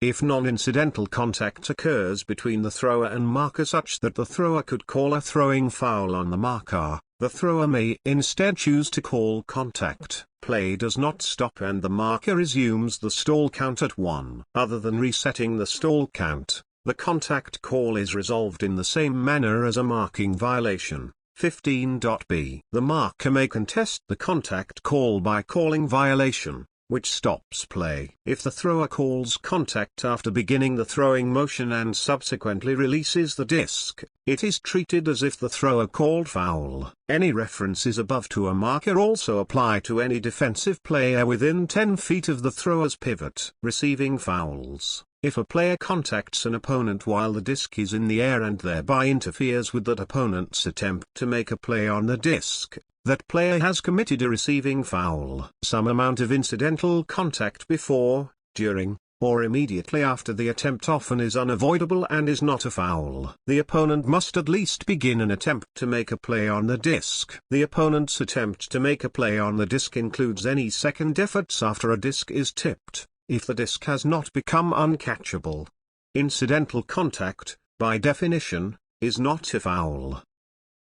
If non-incidental contact occurs between the thrower and marker such that the thrower could call a throwing foul on the marker, the thrower may instead choose to call contact. Play does not stop and the marker resumes the stall count at 1. Other than resetting the stall count, the contact call is resolved in the same manner as a marking violation. 15.B. The marker may contest the contact call by calling violation, which stops play. If the thrower calls contact after beginning the throwing motion and subsequently releases the disc, it is treated as if the thrower called foul. Any references above to a marker also apply to any defensive player within 10 feet of the thrower's pivot. Receiving fouls. If a player contacts an opponent while the disc is in the air and thereby interferes with that opponent's attempt to make a play on the disc, that player has committed a receiving foul. Some amount of incidental contact before, during, or immediately after the attempt often is unavoidable and is not a foul. The opponent must at least begin an attempt to make a play on the disc. The opponent's attempt to make a play on the disc includes any second efforts after a disc is tipped, if the disc has not become uncatchable. Incidental contact, by definition, is not a foul.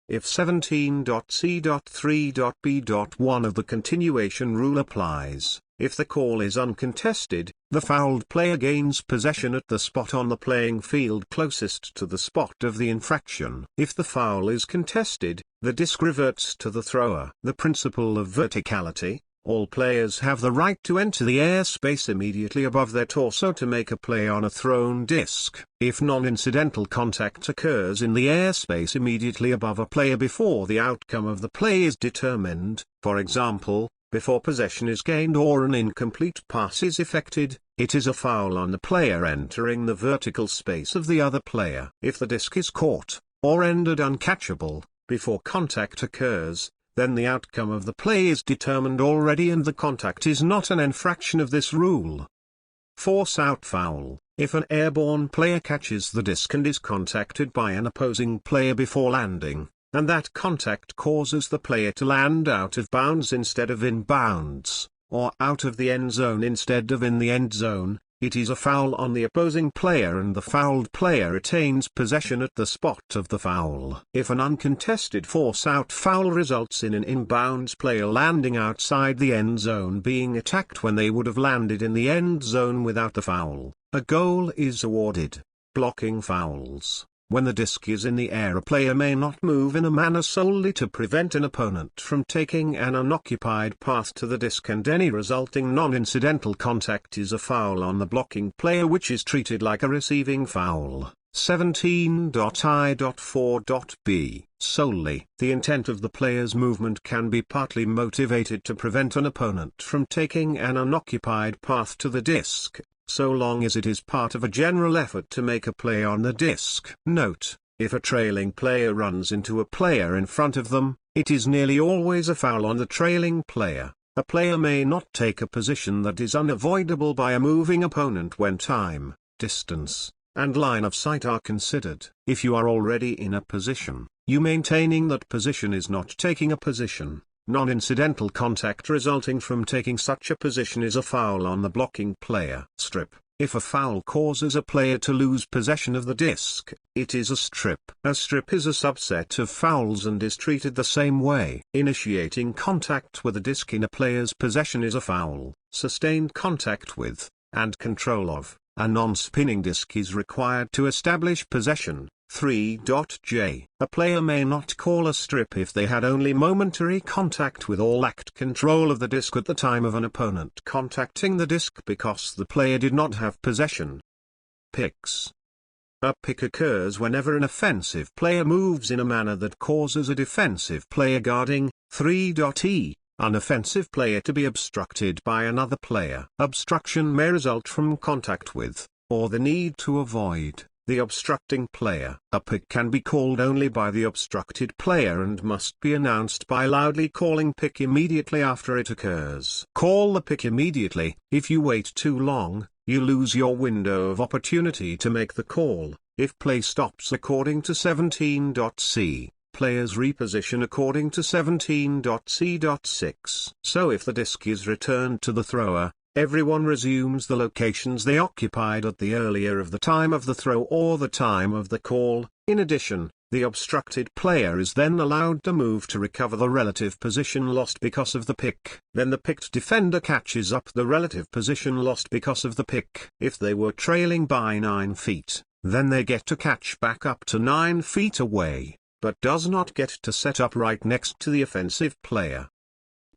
If 17.c.3.b.1 of the continuation rule applies, if the call is uncontested, the fouled player gains possession at the spot on the playing field closest to the spot of the infraction. If the foul is contested, the disc reverts to the thrower. The principle of verticality: all players have the right to enter the airspace immediately above their torso to make a play on a thrown disc. If non-incidental contact occurs in the airspace immediately above a player before the outcome of the play is determined, for example, before possession is gained or an incomplete pass is effected, it is a foul on the player entering the vertical space of the other player. If the disc is caught, or rendered uncatchable, before contact occurs, then the outcome of the play is determined already and the contact is not an infraction of this rule. Force out foul: if an airborne player catches the disc and is contacted by an opposing player before landing, and that contact causes the player to land out of bounds instead of in bounds, or out of the end zone instead of in the end zone, it is a foul on the opposing player and the fouled player retains possession at the spot of the foul. If an uncontested force-out foul results in an inbounds player landing outside the end zone being attacked when they would have landed in the end zone without the foul, a goal is awarded. Blocking fouls: when the disc is in the air, a player may not move in a manner solely to prevent an opponent from taking an unoccupied path to the disc, and any resulting non-incidental contact is a foul on the blocking player, which is treated like a receiving foul. 17.i.4.b. Solely, the intent of the player's movement can be partly motivated to prevent an opponent from taking an unoccupied path to the disc, so long as it is part of a general effort to make a play on the disc. Note: if a trailing player runs into a player in front of them, it is nearly always a foul on the trailing player. A player may not take a position that is unavoidable by a moving opponent when time, distance, and line of sight are considered. If you are already in a position, you maintaining that position is not taking a position. Non-incidental contact resulting from taking such a position is a foul on the blocking player. Strip: if a foul causes a player to lose possession of the disc, it is a strip. A strip is a subset of fouls and is treated the same way. Initiating contact with a disc in a player's possession is a foul. Sustained contact with, and control of, a non-spinning disc is required to establish possession. 3.j. A player may not call a strip if they had only momentary contact with or lacked control of the disc at the time of an opponent contacting the disc because the player did not have possession. Picks: a pick occurs whenever an offensive player moves in a manner that causes a defensive player guarding 3.e. an offensive player to be obstructed by another player. Obstruction may result from contact with, or the need to avoid, the obstructing player. A pick can be called only by the obstructed player and must be announced by loudly calling pick immediately after it occurs. Call the pick immediately. If you wait too long, you lose your window of opportunity to make the call. If play stops according to 17.c, players reposition according to 17.c.6. So if the disc is returned to the thrower, everyone resumes the locations they occupied at the earlier of the time of the throw or the time of the call. In addition, the obstructed player is then allowed to move to recover the relative position lost because of the pick. Then the picked defender catches up the relative position lost because of the pick. If they were trailing by 9 feet, then they get to catch back up to 9 feet away, but does not get to set up right next to the offensive player.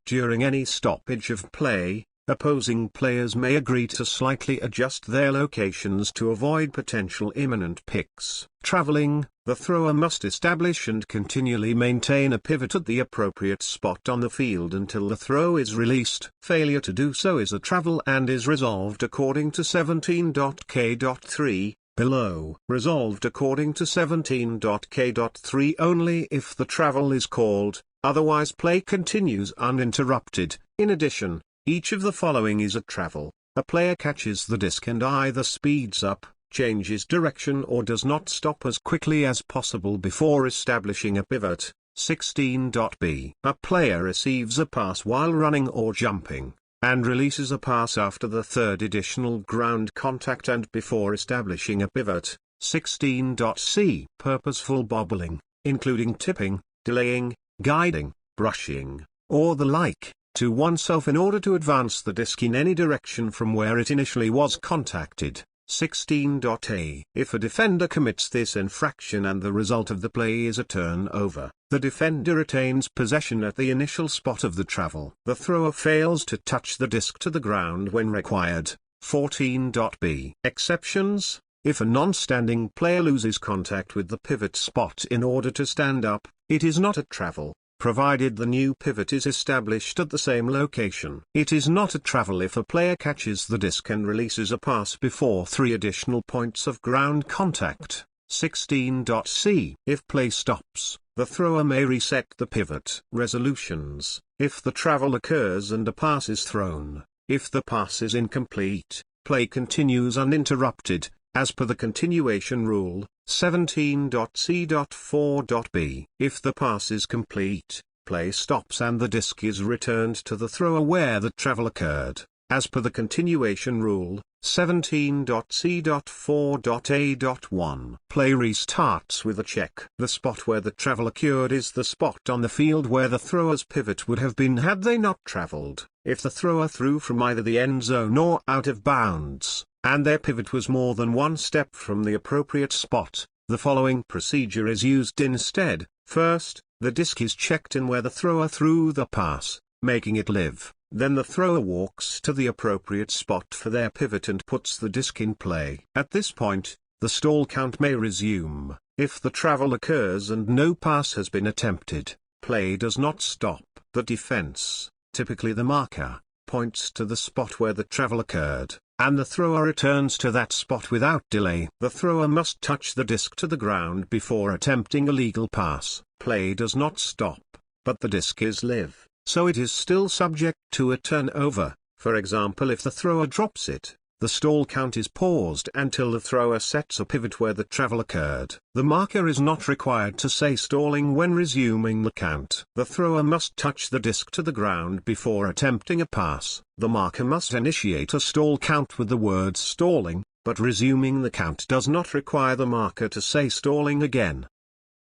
During any stoppage of play, Opposing players may agree to slightly adjust their locations to avoid potential imminent picks. Traveling, the thrower must establish and continually maintain a pivot at the appropriate spot on the field until the throw is released. Failure to do so is a travel and is resolved according to 17.k.3. below. Resolved according to 17.k.3 only if the travel is called, otherwise play continues uninterrupted. In addition, each of the following is a travel. A player catches the disc and either speeds up, changes direction or does not stop as quickly as possible before establishing a pivot. 16.b. A player receives a pass while running or jumping, and releases a pass after the third additional ground contact and before establishing a pivot. 16.c. Purposeful bobbling, including tipping, delaying, guiding, brushing, or the like, to oneself in order to advance the disc in any direction from where it initially was contacted. 16.a. If a defender commits this infraction and the result of the play is a turnover, the defender retains possession at the initial spot of the travel. The thrower fails to touch the disc to the ground when required. 14.b. Exceptions: if a non-standing player loses contact with the pivot spot in order to stand up, it is not a travel, provided the new pivot is established at the same location. It is not a travel if a player catches the disc and releases a pass before 3 additional points of ground contact. 16.c. If play stops, the thrower may reset the pivot. Resolutions: if the travel occurs and a pass is thrown, if the pass is incomplete, play continues uninterrupted, as per the continuation rule. 17.c.4.b. If the pass is complete, play stops and the disc is returned to the thrower where the travel occurred, as per the continuation rule. 17.c.4.a.1. Play restarts with a check. The spot where the travel occurred is the spot on the field where the thrower's pivot would have been had they not traveled. If the thrower threw from either the end zone or out of bounds, and their pivot was more than one step from the appropriate spot, the following procedure is used instead. First, the disc is checked in where the thrower threw the pass, making it live. Then the thrower walks to the appropriate spot for their pivot and puts the disc in play. At this point, the stall count may resume. If the travel occurs and no pass has been attempted, play does not stop. The defense, typically the marker, points to the spot where the travel occurred, and the thrower returns to that spot without delay. The thrower must touch the disc to the ground before attempting a legal pass. Play does not stop, but the disc is live, so it is still subject to a turnover. For example, if the thrower drops it, the stall count is paused until the thrower sets a pivot where the travel occurred. The marker is not required to say stalling when resuming the count. The thrower must touch the disc to the ground before attempting a pass. The marker must initiate a stall count with the word stalling, but resuming the count does not require the marker to say stalling again.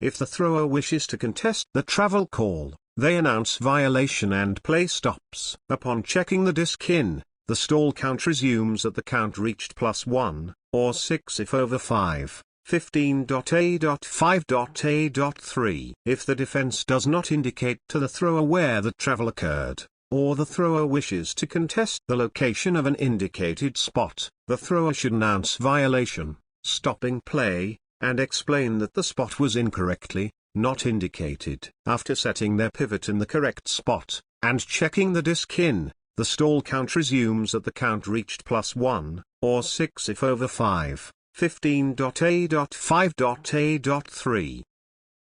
If the thrower wishes to contest the travel call, they announce violation and play stops. Upon checking the disc in, the stall count resumes at the count reached +1, or 6 if over 5. 15.a.5.a.3. If the defense does not indicate to the thrower where the travel occurred, or the thrower wishes to contest the location of an indicated spot, the thrower should announce violation, stopping play, and explain that the spot was incorrectly not indicated. After setting their pivot in the correct spot, and checking the disc in, the stall count resumes at the count reached +1, or 6 if over 5. 15.a.5.a.3.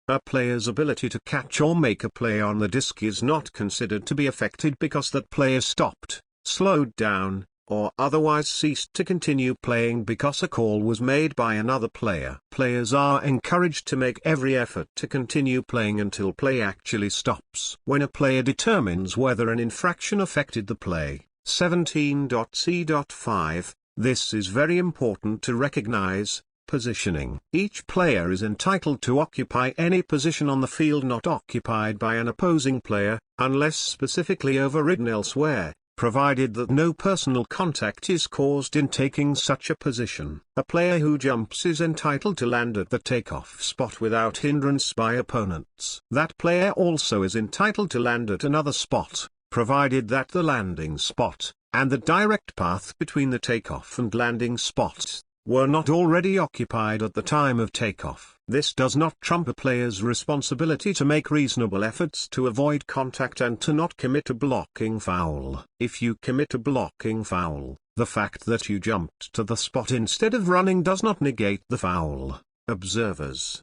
A player's ability to catch or make a play on the disc is not considered to be affected because that player stopped, slowed down, or otherwise ceased to continue playing because a call was made by another player. Players are encouraged to make every effort to continue playing until play actually stops. When a player determines whether an infraction affected the play, 17.c.5, this is very important to recognize. Positioning. Each player is entitled to occupy any position on the field not occupied by an opposing player, unless specifically overridden elsewhere, provided that no personal contact is caused in taking such a position. A player who jumps is entitled to land at the takeoff spot without hindrance by opponents. That player also is entitled to land at another spot, provided that the landing spot, and the direct path between the takeoff and landing spots were not already occupied at the time of takeoff. This does not trump a player's responsibility to make reasonable efforts to avoid contact and to not commit a blocking foul. If you commit a blocking foul, the fact that you jumped to the spot instead of running does not negate the foul. Observers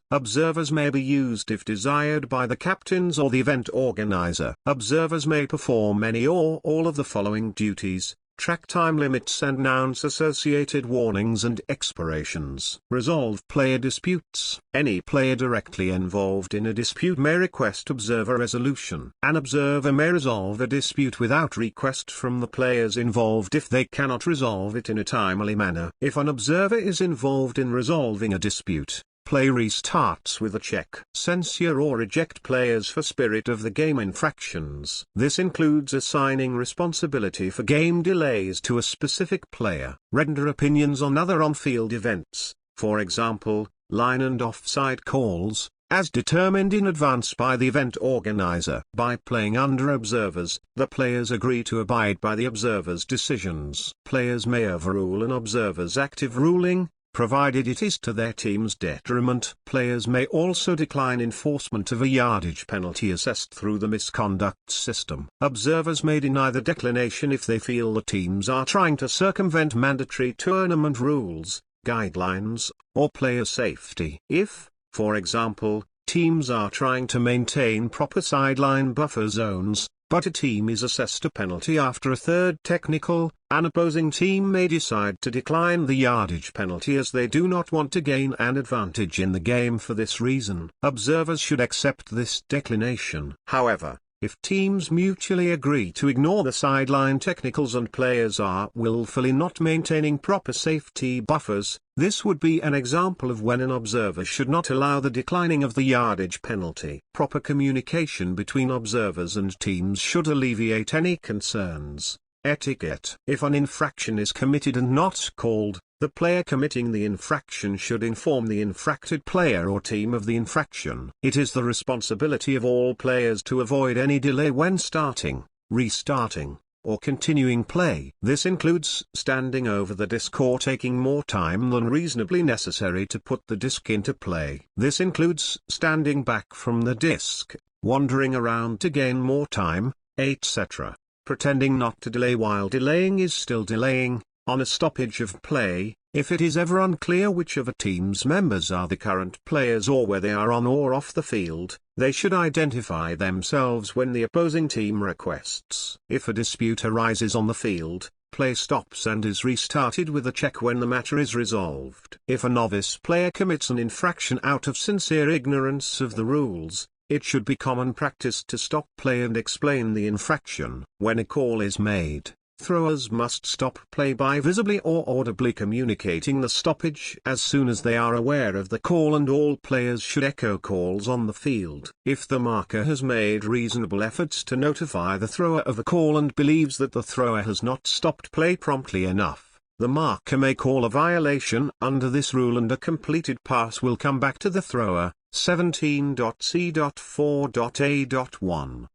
may be used if desired by the captains or the event organizer. Observers may perform any or all of the following duties: track time limits and announce associated warnings and expirations. Resolve player disputes. Any player directly involved in a dispute may request observer resolution. An observer may resolve a dispute without request from the players involved if they cannot resolve it in a timely manner. If an observer is involved in resolving a dispute, play restarts with a check. Censure or reject players for spirit of the game infractions. This includes assigning responsibility for game delays to a specific player. Render opinions on other on-field events, for example, line and offside calls, as determined in advance by the event organizer. By playing under observers, the players agree to abide by the observer's decisions. Players may overrule an observer's active ruling, provided it is to their team's detriment. Players may also decline enforcement of a yardage penalty assessed through the misconduct system. Observers may deny the declination if they feel the teams are trying to circumvent mandatory tournament rules, guidelines, or player safety. If, for example, teams are trying to maintain proper sideline buffer zones, but a team is assessed a penalty after a third technical, an opposing team may decide to decline the yardage penalty as they do not want to gain an advantage in the game for this reason. Observers should accept this declination. However, if teams mutually agree to ignore the sideline technicals and players are willfully not maintaining proper safety buffers, this would be an example of when an observer should not allow the declining of the yardage penalty. Proper communication between observers and teams should alleviate any concerns. Etiquette. If an infraction is committed and not called, the player committing the infraction should inform the infracted player or team of the infraction. It is the responsibility of all players to avoid any delay when starting, restarting, or continuing play. This includes standing over the disc or taking more time than reasonably necessary to put the disc into play. This includes standing back from the disc, wandering around to gain more time, etc. Pretending not to delay while delaying is still delaying. On a stoppage of play, if it is ever unclear which of a team's members are the current players or where they are on or off the field, they should identify themselves when the opposing team requests. If a dispute arises on the field, play stops and is restarted with a check when the matter is resolved. If a novice player commits an infraction out of sincere ignorance of the rules, it should be common practice to stop play and explain the infraction. When a call is made, throwers must stop play by visibly or audibly communicating the stoppage as soon as they are aware of the call, and all players should echo calls on the field. If the marker has made reasonable efforts to notify the thrower of a call and believes that the thrower has not stopped play promptly enough, the marker may call a violation under this rule and a completed pass will come back to the thrower. 17.c.4.a.1.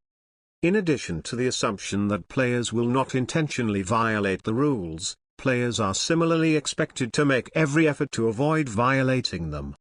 In addition to the assumption that players will not intentionally violate the rules, players are similarly expected to make every effort to avoid violating them.